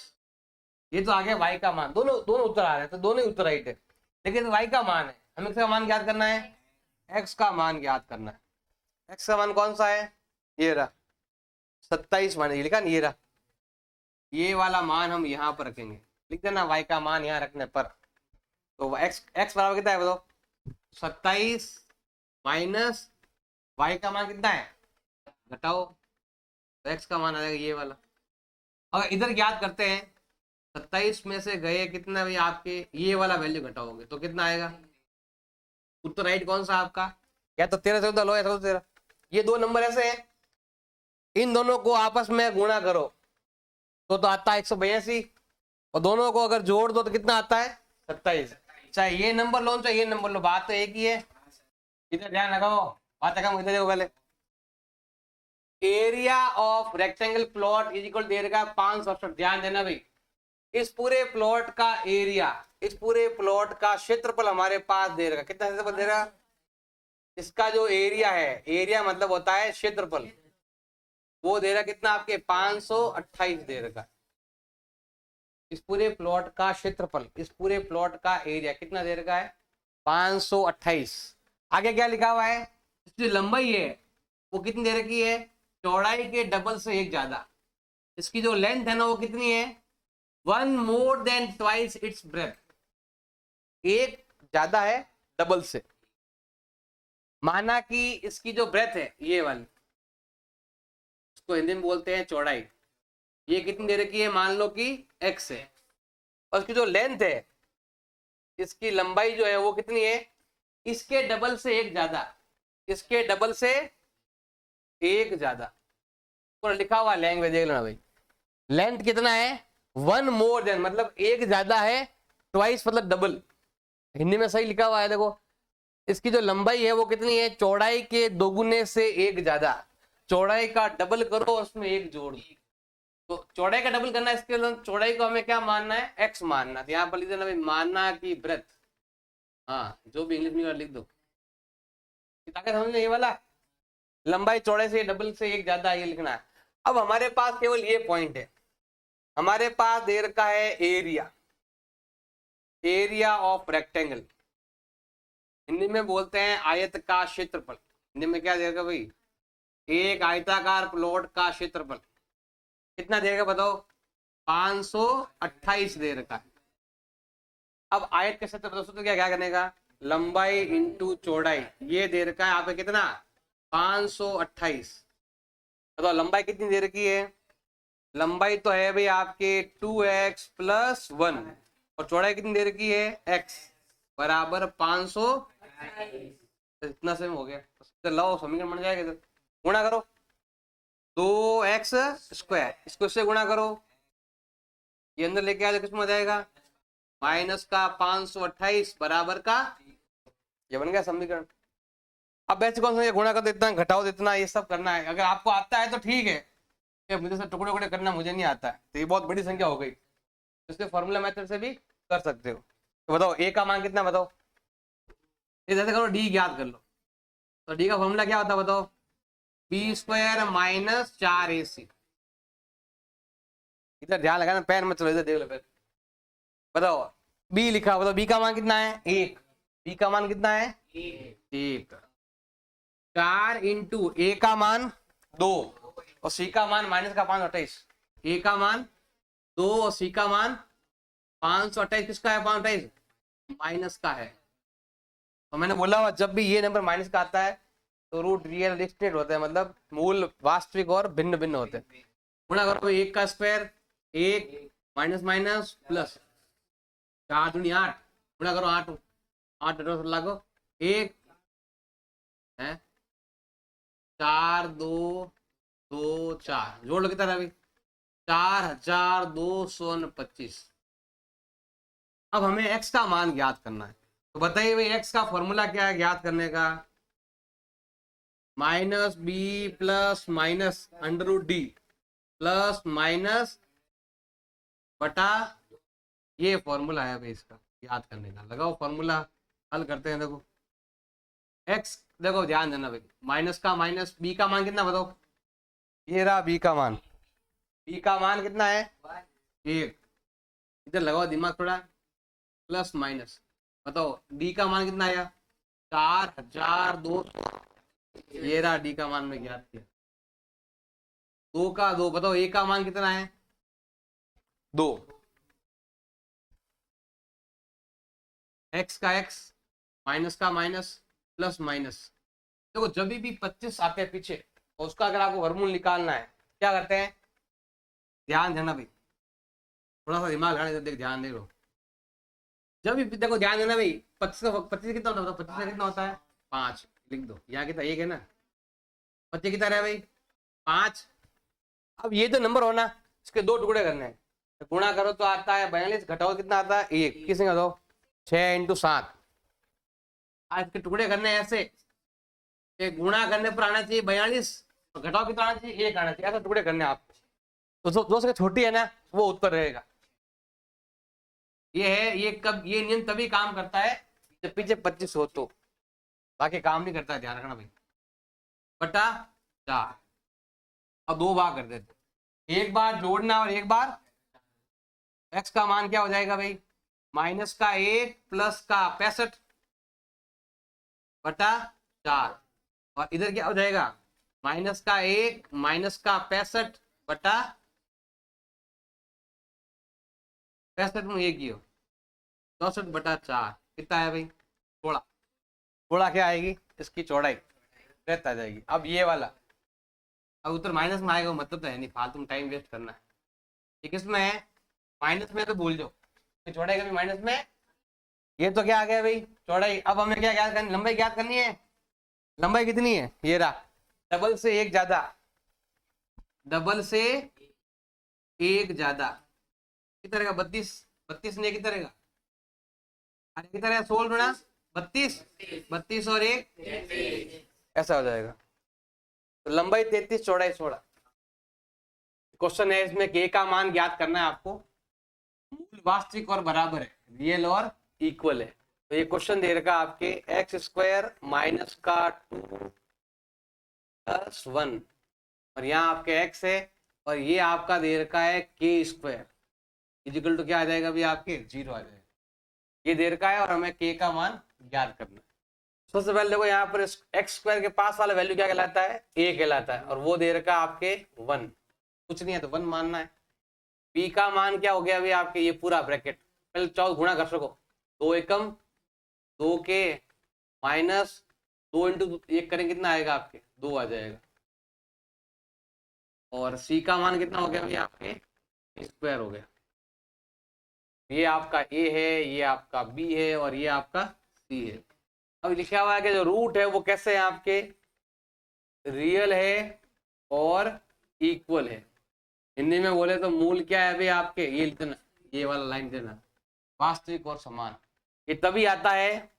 ये तो आ गया y का मान, दोनों दोनों उत्तर आ रहे हैं, तो दोनों ही उत्तर राइट है, लेकिन y का मान है, हमें किसका मान ज्ञात करना है x का मान ज्ञात करना है, x का मान कौन सा है ये रहा 27 मान, ये लिखा नहीं, ये रहा, ये वाला मान हम यहाँ पर रखेंगे, लिख देना y का मान यहाँ रखने पर, तो x बराबर कितना है बताओ 27 माइनस y का मान कितना है घटाओ, तो x का मान आ जाएगा ये वाला। अगर इधर ज्ञात करते हैं 27 में से गए कितना भाई आपके, ये वाला वैल्यू घटाओगे तो कितना आएगा, उत्तर राइट कौन सा आपका, या तो 13 से लो या तो 13, ये दो नंबर ऐसे हैं, इन दोनों को आपस में गुणा करो तो आता है 182, और दोनों को अगर जोड़ दो तो कितना आता है 27, चाहे ये नंबर लो चाहे ये नंबर लो, बात तो एक ही है, इधर ध्यान लगाओ, बात इधर देखो पहले, area of rectangle plot is equal दे रखा 568, ध्यान देना भाई, इस पूरे प्लॉट का एरिया, इस पूरे प्लॉट का क्षेत्रफल हमारे पास दे रखा, कितना क्षेत्रफल दे रहा, इसका जो एरिया है, एरिया मतलब होता है क्षेत्रफल, वो दे रहा कितना आपके 528 दे रखा, इस पूरे प्लॉट का क्षेत्रफल, इस पूरे प्लॉट का एरिया कितना दे रखा है 528। आगे क्या लिखा हुआ है, इसकी लंबाई है वो कितनी दे रखी है, चौड़ाई के डबल से एक ज्यादा, इसकी जो लेंथ है ना वो कितनी है 1 more than twice its breath, एक ज्यादा है डबल से, माना कि इसकी जो ब्रेथ है ये वाली, इसको हिंदी में बोलते हैं चौड़ाई, ये कितनी दे रखी है मान लो कि x है, और इसकी जो लेंथ है, इसकी लंबाई जो है वो कितनी है इसके डबल से एक ज्यादा, इसके डबल से एक ज्यादा, तो लिखा हुआ लैंग्वेज देख लेना भाई, लेंथ कितना है 1 मोर देन मतलब एक ज्यादा है, ट्वाइस मतलब डबल, हिंदी में सही लिखा हुआ है देखो, इसकी जो लंबाई है वो कितनी है चौड़ाई के दोगुने से एक ज्यादा, चौड़ाई का डबल करो उसमें एक जोड़ दो, तो चौड़ाई का डबल करना है, इसके लिए चौड़ाई को हमें क्या मानना है x मानना, तो यहाँ पर लिख देना भाई मानना की ब्रेथ, हाँ जो भी इंग्लिश में लिख दो, ताकि समझ ये वाला लंबाई चौड़ाई से डबल से एक ज्यादा ये लिखना है। अब हमारे पास केवल ये पॉइंट है, हमारे पास दे रखा है area, area of rectangle, Hindi में बोलते हैं आयत का क्षेत्रफल, हिंदी में क्या दे रखा भाई एक आयताकार प्लॉट का क्षेत्रफल कितना दे रखा बताओ 528 दे रखा है, अब आयत के क्षेत्र तो क्या करने का, लंबाई इंटू चौड़ाई, ये दे रखा है आपका कितना 528। बताओ लंबाई कितनी दे रखी है, लंबाई तो है भाई आपके 2x + 1 और चौड़ाई कितनी दे रखी है x बराबर 500। इतना सेम हो गया तो लो समीकरण बन जाएगा, इधर गुणा करो 2x², इसको इससे गुणा करो, ये अंदर लेके आ जाए किसमें आ जाएगा माइनस का 528 बराबर का, ये बन गया समीकरण। अब वैसे कौन सा गुणा कर देता है, घटाओ देतना, ये सब करना है, अगर आपको आता है तो ठीक है, मुझे से टुकड़े टुकड़े करना मुझे नहीं आता है तो ये बहुत बड़ी संख्या हो गई, इसके फॉर्मूला मेथड से भी कर सकते हो। तो बताओ ए का मान कितना, बताओ ये जैसे करो डी ज्ञात कर लो, तो डी का फॉर्मूला क्या होता है बताओ, b² - 4ac। इधर ध्यान लगाना, पैर मत चलो, इधर देख लो पैर। बताओ बी लिखा, बताओ बी का मान कितना है 1, बी का मान कितना है 1, 4 इंटू ए का मान 2 और सी का मान माइनस का 528, ए का मान 2 और सी का मान 528, किसका है 528 माइनस का है। तो मैंने बोला हुआ जब भी ये नंबर माइनस का आता है तो रूट रियल डिस्टिंक्ट होते हैं, मतलब मूल वास्तविक और भिन्न भिन्न होते हैं। गुणा करो 1 का स्क्वायर 1 माइनस माइनस प्लस 4 दूनी 8, गुणा करो 8 8 लागो 1 है 4 2 2 4, जोड़ लो कितना अभी 4225। अब हमें x का मान ज्ञात करना है, तो बताइए भाई x का फॉर्मूला क्या है ज्ञात करने का, -b + -√d प्लस माइनस बटा, ये फॉर्मूला है भाई इसका याद करने का, लगाओ फॉर्मूला हल करते हैं। देखो x, देखो ध्यान देना भाई, माइनस का माइनस, b का मान कितना बताओ, ये रहा b का मान, b का मान कितना है 1, इधर लगाओ दिमाग थोड़ा, प्लस माइनस बताओ d का मान कितना आया 4200, ये रहा d का मान में ज्ञात किया, 2 का 2, बताओ a का मान कितना है 2, x का x माइनस का माइनस प्लस माइनस। देखो जब भी 25 आते हैं पीछे और उसका अगर आपको वर्गमूल निकालना है क्या करते हैं, ध्यान देना भाई, थोड़ा सा दिमाग लगाने देख, ध्यान दे लो, जब भी देखो ध्यान देना भाई, 25 कितना होता है, 25 कितना होता है 5, लिख दो, यहाँ कितना 1 है ना, 25 कितना है भाई 5। अब ये तो नंबर होना, इसके 2 टुकड़े करने हैं, तो गुणा करो तो आता है 42, घटाओ कितना आता है 1, किसने घटाओ 6 × 7। आज के टुकड़े करने ऐसे, गुणा करने पर आना चाहिए 42 और घटाओ कितना आना चाहिए 1 आना चाहिए, ऐसे टुकड़े करने आप, तो जो से छोटी है ना वो उत्तर रहेगा। ये है, ये कब ये नियम तभी काम करता है जब पीछे 25 हो, तो बाकी काम नहीं करता है, ध्यान रखना भाई। बटा 4, अब 2 भाग कर देते, एक बार जोड़ना और एक बार, x का मान क्या हो जाएगा भाई माइनस का 1 प्लस का 65 बटा 4, और इधर क्या हो जाएगा माइनस का 1 माइनस का 65 बटा 65 में 1 ही हो 64 बटा 4, कितना है भाई थोड़ा थोड़ा क्या आएगी इसकी चौड़ाई रहता जाएगी। अब ये वाला, अब उत्तर माइनस में आएगा मतलब तो है नहीं, फालतू में टाइम वेस्ट करना है, ये किसमें है माइनस में, तो भूल जाओ चौड़ाई का भी माइनस में, ये तो क्या आ गया भाई चौड़ाई। अब हमें क्या ज्ञात करनी, लंबाई ज्ञात करनी है, लंबाई कितनी है ये रहा, डबल से एक ज्यादा, डबल से एक ज्यादा कितना रहेगा 32, 32 ने कितना रहेगा, अरे कितना रहेगा 16 गुणा 32, 32 और 1 ऐसा हो जाएगा, तो लंबाई 33 चौड़ाई 16। क्वेश्चन है इसमें के का मान ज्ञात करना है आपको, मूल वास्तविक और बराबर है, रियल और इक्वल है, तो ये क्वेश्चन दे रखा आपके x² माइनस का 2 + 1 और यहाँ आपके x है और ये आपका दे रखा है k² इजिकल टू क्या आ जाएगा भी आपके 0 आ जाएगा, ये दे रखा है और हमें k का मान ज्ञात करना है। सबसे पहले देखो यहाँ पर x² के पास वाला वैल्यू क्या कहलाता है a कहलाता है, और वो दे रखा है आपके 1, कुछ नहीं है तो 1 मानना है। b का मान क्या हो गया अभी आपके, ये पूरा ब्रैकेट पहले 14 गुणा कर सको, दो एकम, दो के माइनस दो इंटू एक करें कितना आएगा आपके, दो आ जाएगा। और सी का मान कितना हो गया भैया आपके, स्क्वायर हो गया। ये आपका ए है, ये आपका बी है, और ये आपका सी है। अब लिखा हुआ है कि जो रूट है वो कैसे है आपके, रियल है और इक्वल है। हिंदी में बोले तो मूल क्या है भाई आपके, ये लिखना, ये वाला लाइन देना, वास्तविक और समान। ये तभी आता है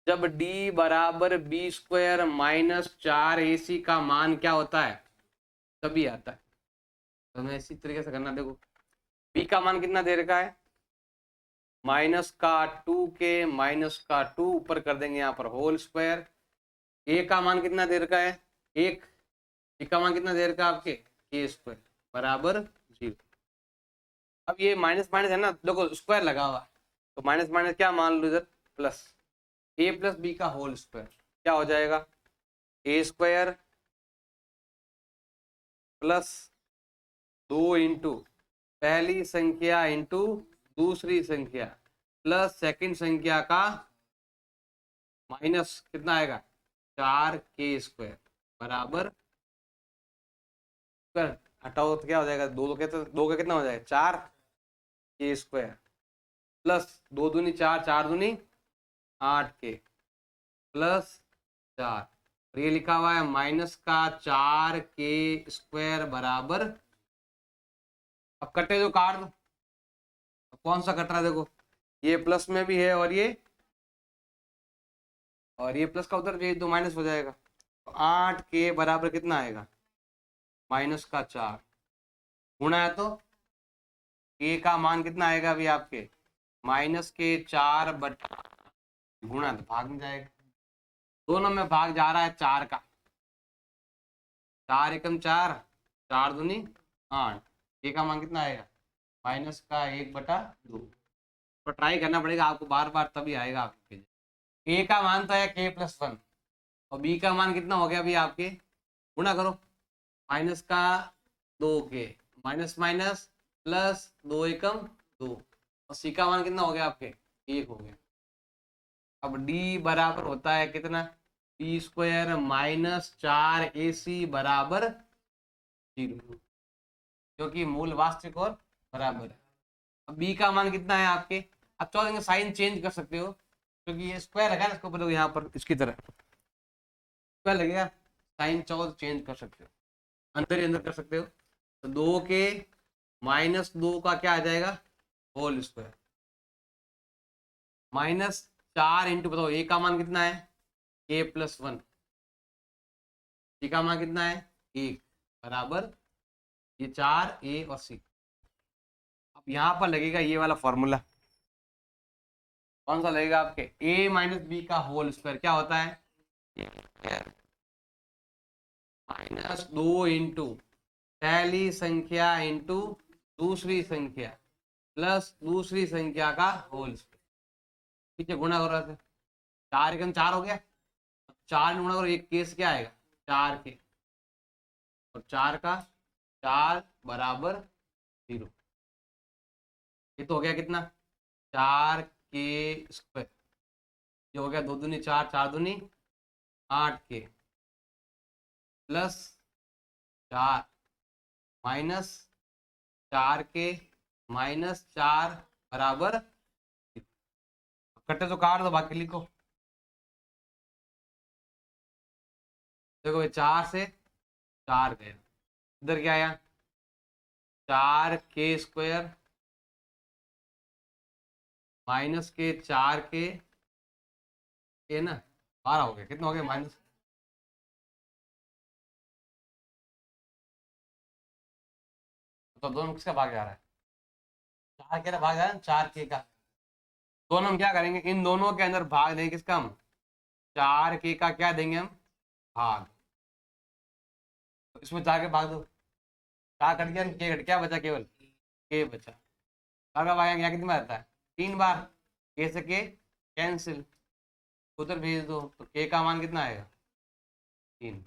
जब d बराबर बी स्क्वायर माइनस 4ac का मान क्या होता है, तभी आता है। तो हमें इसी तरीके से करना, देखो b का मान कितना दे रखा है, माइनस का 2k माइनस का 2, ऊपर कर देंगे यहाँ पर होल स्क्वायर। a का मान कितना दे रखा है, एक, b का मान कितना दे रखा है आपके, k स्क्वायर बराबर 0। अब ये माइनस माइनस है ना, देखो स्क्वायर लगा हुआ, तो माइनस माइनस क्या मान लो इधर, प्लस, a प्लस बी का होल स्क्वायर क्या हो जाएगा, ए स्क्वायर प्लस 2 इंटू पहली संख्या इंटू दूसरी संख्या प्लस सेकंड संख्या का माइनस कितना आएगा, 4k स्क्वायर बराबर, स्क्वायर हटाओ तो क्या हो जाएगा, दो का कितना हो जाएगा, 4k स्क्वायर प्लस 2 दूनी 4, 4 दूनी 8k प्लस 4, और ये लिखा हुआ है माइनस का 4k स्क्वायर बराबर, अब कटे जो काट दो, अब कौन सा कट रहा है देखो, ये प्लस में भी है और ये प्लस का उधर भेज दो माइनस हो जाएगा। तो 8k बराबर कितना आएगा, माइनस का 4, गुणा है तो k का मान कितना आएगा अभी आपके, माइनस के 4 बटा, गुणा तो भाग में जाएगा, दोनों में भाग जा रहा है 4 का, 4 एकम 4, 4 दूनी 8, k का मान कितना आएगा, माइनस का 1/2। तो ट्राई करना पड़ेगा आपको बार बार, तभी आएगा आपके। a का मान तो है k+1 और b का मान कितना हो गया अभी आपके, गुणा करो, माइनस का 2k माइनस माइनस प्लस 2 एकम 2, और c का मान कितना हो गया आपके, 1 हो गया। अब d बराबर होता है कितना, बी स्क्वायर माइनस 4ac बराबर 0, क्योंकि मूल वास्तविक और बराबर है। अब b का मान कितना है आपके, अब चौदह साइन चेंज कर सकते हो, क्योंकि ये स्क्वायर लगा है, इसको बोलो यहाँ पर इसकी तरह स्क्वायर लगेगा, साइन 14 चेंज कर सकते हो, अंदर ही अंदर कर सकते हो। तो 2k माइनस 2 का क्या आ जाएगा, होल स्क्वायर माइनस 4 इंटू, बताओ a का मान कितना है, k+1, c का मान कितना है 1 बराबर, ये 4a और c। अब यहाँ पर लगेगा ये वाला फॉर्मूला, कौन सा लगेगा आपके, a माइनस बी का होल स्क्वायर क्या होता है, माइनस 2 इंटू पहली संख्या इंटू दूसरी संख्या प्लस दूसरी संख्या का होल स्क्वायर, ठीक है, गुणा करो ऐसे, 4 एकम 4 हो गया, 4 में गुणा करो, एक केस क्या आएगा 4k, और 4 का 4 बराबर 0, ये तो हो गया कितना 4k स्क्वायर, ये हो गया 2 दूनी 4, 4 दूनी 8k plus 4 minus 4k minus 4 बराबर, कट्टे तो काट दो, बाकी लिखो, देखो ये 4 से 4 गया, इधर क्या आया 4k स्क्वायर माइनस के 4k, ये ना 12 हो गया, कितना हो गया माइनस, तो दोनों किसका भाग जा रहा है, 4k का भाग जा रहा है, 4k का, दोनों हम क्या करेंगे, इन दोनों के अंदर भाग देंगे किसका हम, 4k का क्या देंगे हम भाग, तो इसमें 4 के भाग दो, 4 कट गया, k कट, क्या बचा केवल k बचा, 4 का भाग यहाँ कितनी बार आता है 3 बार, k से k कैंसिल, उधर भेज दो, तो k का मान कितना आएगा 3।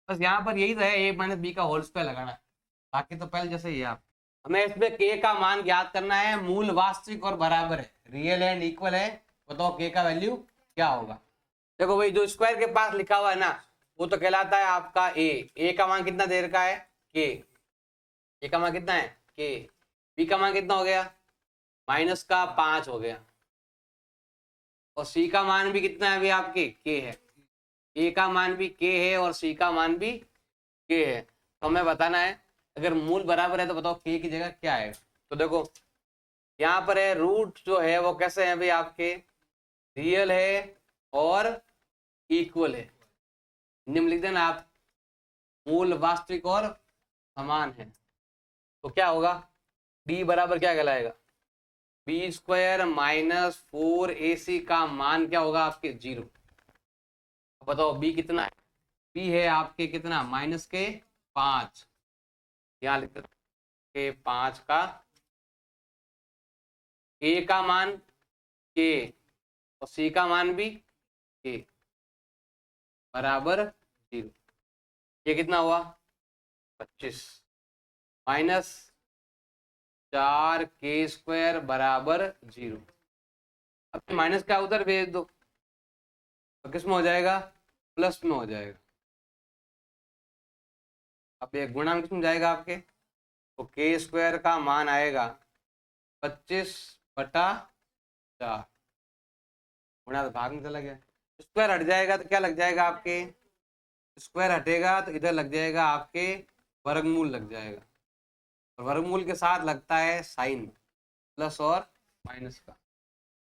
बस यहाँ पर यही तो है, a माइनस बी का होल स्क्वायर लगाना है, बाकी तो पहले जैसे ही है आप हमें इसमें के का मान ज्ञात करना है, मूल वास्तविक और बराबर है, रियल एंड इक्वल है। बताओ के का वैल्यू क्या होगा। देखो भाई जो स्क्वायर के पास लिखा हुआ है ना वो तो कहलाता है आपका ए का मान कितना दे रखा है के, ए का मान कितना है के, बी का मान कितना हो गया -5 हो गया, और सी का मान भी कितना है अभी आपके के है, ए का मान भी के है और सी का मान भी के है। तो हमें बताना है अगर मूल बराबर है तो बताओ के की जगह क्या है। तो देखो यहाँ पर है रूट जो है वो कैसे है भाई आपके, रियल है और इक्वल है। निम्न लिख देना आप, मूल वास्तविक और समान है। तो क्या होगा b बराबर क्या कहलाएगा, b² - 4ac का मान क्या होगा आपके 0। बताओ b कितना है, b है आपके कितना -5, यहाँ लिख के 5 का, a का मान k और c का मान भी k बराबर 0। ये कितना हुआ 25 -4k² बराबर 0। अब माइनस का उधर भेज दो तो किस में हो जाएगा, प्लस में हो जाएगा। अब ये गुणा किस में जाएगा आपके, तो k² का मान आएगा 25/4, गुणा तो भाग में चला गया, स्क्वायर हट जाएगा तो क्या लग जाएगा आपके, स्क्वायर हटेगा तो इधर लग जाएगा आपके वर्गमूल लग जाएगा, और वर्गमूल के साथ लगता है साइन प्लस और माइनस का,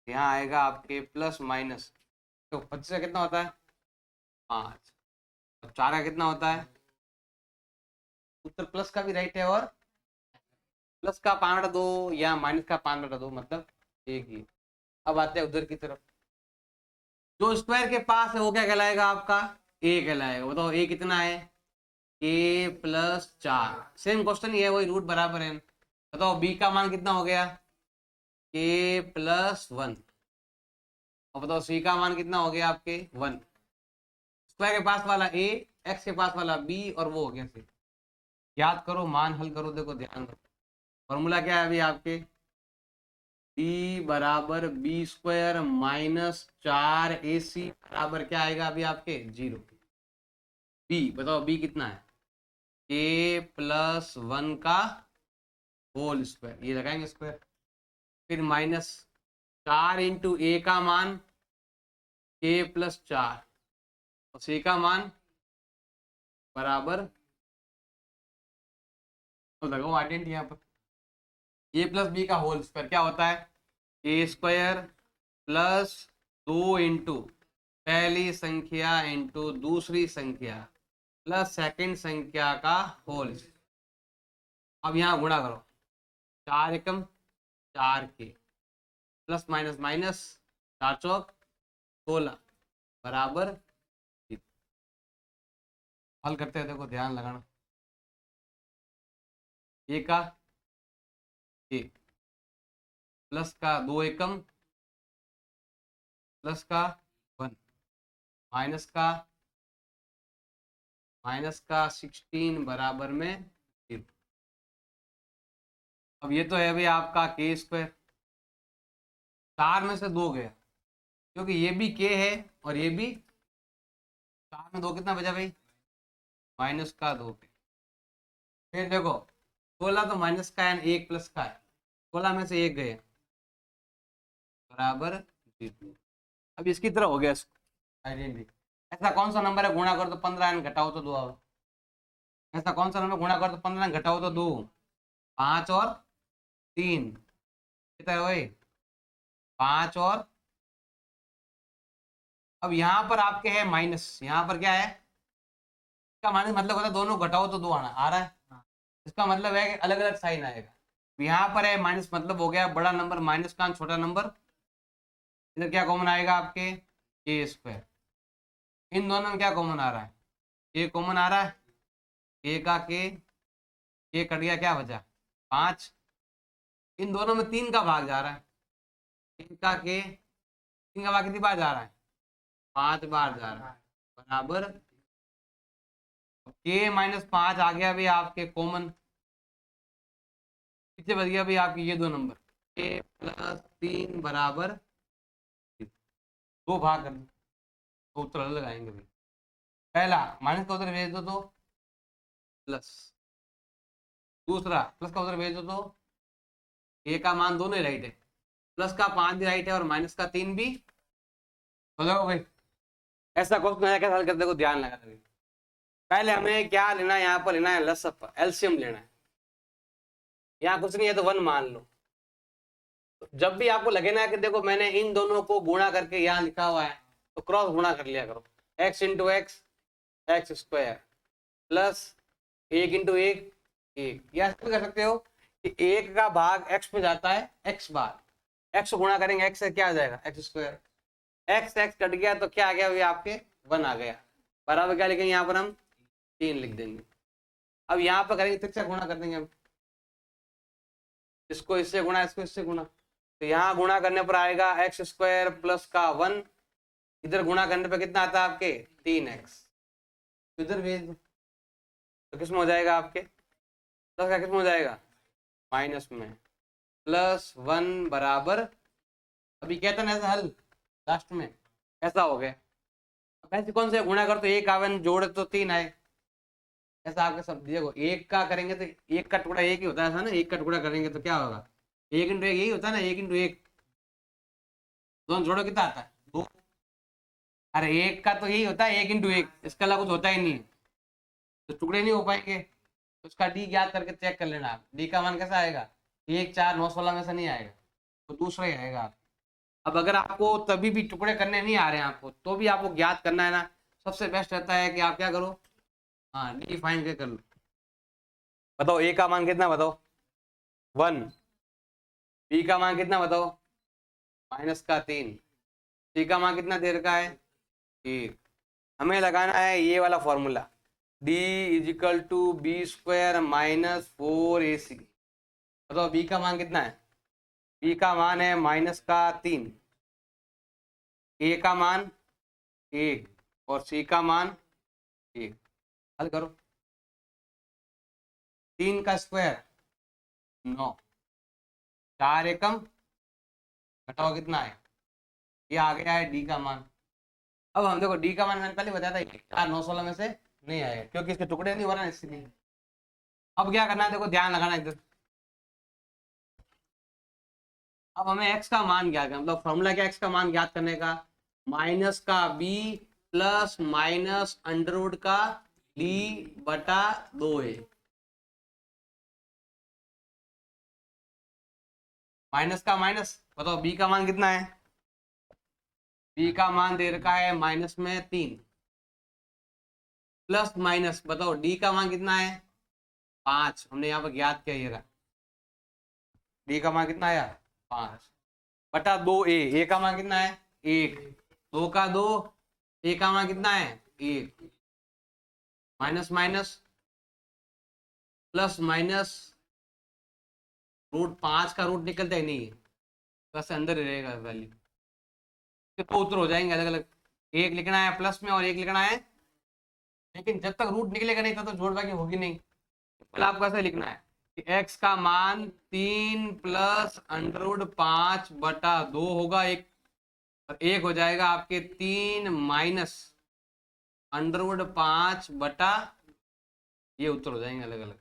यहाँ आएगा आपके प्लस माइनस। तो 25 का कितना होता है 5, अब 4 का कितना होता है, उत्तर प्लस का भी राइट है और प्लस का 5/2 या माइनस का 5/2 मतलब एक ही। अब आते हैं उधर की तरफ, जो स्क्वायर के पास है वो क्या कहलाएगा आपका ए कहलाएगा। बताओ ए कितना है k+4, सेम क्वेश्चन ही है, वही रूट बराबर है। बताओ बी का मान कितना हो गया k+1, और बताओ सी का मान कितना हो गया आपके 1। स्क्वायर के पास वाला ए, एक्स के पास वाला बी, और वो हो गया सी। याद करो मान हल करो, देखो ध्यान दो फॉर्मूला क्या है अभी आपके, b बराबर b² - 4ac बराबर क्या आएगा अभी आपके 0। b बताओ b कितना है k+1 का होल स्क्वायर, ये लगाएंगे स्क्वायर, फिर -4 × a का मान k+4 और c का मान बराबर, तो लगाओ आइडेंटिटी यहाँ पर, a+b का होल स्क्वायर क्या होता है a² + 2 × पहली संख्या × दूसरी संख्या प्लस सेकंड संख्या का होल। अब यहाँ गुणा करो, 4 एकम 4k प्लस माइनस माइनस 4 चौक 16 बराबर। हल करते हैं देखो ध्यान लगाना, ए का ए प्लस का 2 एकम प्लस का 1 माइनस का 16 बराबर में 0। अब ये तो है भाई आपका k², 4 में से 2 गया क्योंकि ये भी k है और ये भी, 4 में 2 कितना बचा भाई -2 के। फिर देखो 16 तो माइनस का है, 1 प्लस का है, 16 में से 1 गए बराबर 0। अब इसकी तरह हो गया आइडेंटिटी। ऐसा कौन सा नंबर है गुणा कर तो 15 घटाओ तो 2 आओ, ऐसा कौन सा नंबर गुणा कर तो 15 घटाओ तो 2, 5 और 3 कितना है भाई 5 और, अब यहाँ पर आपके है माइनस, यहाँ पर क्या है, इसका माइनस मतलब होता है दोनों घटाओ तो 2 आना आ रहा है, इसका मतलब है कि अलग अलग साइन आएगा। यहाँ पर है माइनस मतलब हो गया बड़ा नंबर माइनस का छोटा नंबर, इधर क्या कॉमन आएगा आपके k², इन दोनों में क्या कॉमन आ रहा है k कॉमन आ रहा है, k का k कट गया क्या बचा 5, इन दोनों में 3 का भाग जा रहा है, k का k 3 का भाग कितनी बार जा रहा है 5 बार जा रहा है बराबर, k - 5 आ गया भाई आपके कॉमन, पीछे बच गया भाई आपकी ये 2 नंबर, a प्लस 3 बराबर 2 भाग कर दो, तो उत्तर अलग लगाएंगे भाई। पहला माइनस का उधर भेज दो तो प्लस, दूसरा प्लस का उधर भेज दो तो ए का मान दोनों ही राइट है, प्लस का 5 भी राइट है और माइनस का 3 भी। हो जाओ भाई, ऐसा क्वेश्चन है कैसे हल करते को ध्यान लगा देंगे। पहले हमें क्या लेना है, यहाँ पर लेना है लसअप, एलसीएम लेना है। यहाँ कुछ नहीं है तो 1 मान लो। तो जब भी आपको लगे ना कि देखो मैंने इन दोनों को गुणा करके यहाँ लिखा हुआ है, तो क्रॉस गुणा कर लिया करो, x into x x square plus 1 into 1 1, या ऐसे कर सकते हो कि 1 का भाग x में जाता है x बार, x गुणा करेंगे x से क्या आ जाएगा x square, x x cut गया तो क्या आ गया भाई आपके 1 आ गया, बराबर क्या लिखेंगे यहाँ पर हम 3 लिख देंगे। अब यहाँ पर करेंगे तो गुणा कर देंगे हम, इसको इससे गुणा इसको इससे गुणा, तो यहाँ गुणा करने पर आएगा एक्स स्क्वायर प्लस का 1, इधर गुणा करने पर कितना आता है आपके 3x, इधर भेज दो तो किस में हो जाएगा आपके प्लस का किस में हो जाएगा माइनस में, प्लस 1 बराबर, अभी कहता ना ऐसा हल लास्ट में ऐसा हो गया। ऐसे कौन से गुणा कर तो 1 आवन जोड़े तो 3 आए, ऐसा आपके सब देखो 1 का करेंगे तो 1 का टुकड़ा 1 ही होता है, ऐसा ना 1 का टुकड़ा करेंगे तो क्या होगा 1 इंटू 1 यही होता है ना, 1 इंटू 1 दोनों जोड़ो कितना आता है 2, अरे 1 का तो यही होता है 1 इंटू 1, इसका अलावा कुछ होता ही नहीं है, तो टुकड़े नहीं हो पाएंगे। तो उसका डी याद करके चेक कर लेना आप, डी का मान कैसा आएगा 1 4 9 16 में से नहीं आएगा, तो दूसरा ही आएगा आप। अब अगर आपको तभी भी टुकड़े करने नहीं आ रहे हैं आपको, तो भी आपको ज्ञात करना है ना, सबसे बेस्ट रहता है कि आप क्या करो, हाँ डी फाइंड कर लो। बताओ ए का मान कितना बताओ 1, बी का मान कितना बताओ माइनस का 3, सी का मान कितना दे रखा है 1। हमें लगाना है ये वाला formula, d equal to b square minus 4ac। बताओ b का मान कितना है, b का मान है माइनस का 3, a का मान 1 और c का मान 1। हल करो, 3 का स्क्वायर 9, 4 एकम घटाओ कितना है, ये आ गया है डी का मान। अब हम देखो डी का मान मैंने पहले बताया था 4 9 16 में से नहीं आएगा क्योंकि इसके टुकड़े नहीं हो रहा है इसलिए। अब क्या करना है देखो ध्यान लगाना इधर, अब हमें x का मान ज्ञात करना, मतलब फॉर्मूला क्या x का मान ज्ञात करने का, माइनस का b plus minus under root का d बटा 2a, माइनस का माइनस। बताओ b का मान कितना है, b का मान दे रखा है माइनस में 3, प्लस माइनस बताओ d का मान कितना है 5, हमने यहाँ पर ज्ञात किया ये रहा, d का मान कितना आया 5 बटा 2a, a का मान कितना है 1, 2 का 2, a का मान कितना है 1, minus minus plus minus, root 5 का रूट निकलता ही नहीं है, बस अंदर ही रहेगा वैल्यू, तो उत्तर हो जाएंगे अलग अलग, एक लिखना है प्लस में और एक लिखना है, लेकिन जब तक रूट निकलेगा नहीं तब तक जोड़ बाकी होगी नहीं। पहले आपको ऐसा लिखना है कि x का मान 3 प्लस अंडर रूट 5 बटा 2 होगा, एक और एक हो जाएगा आपके 3 माइनस अंडर रूट 5 बटा, ये उत्तर हो जाएंगे अलग अलग।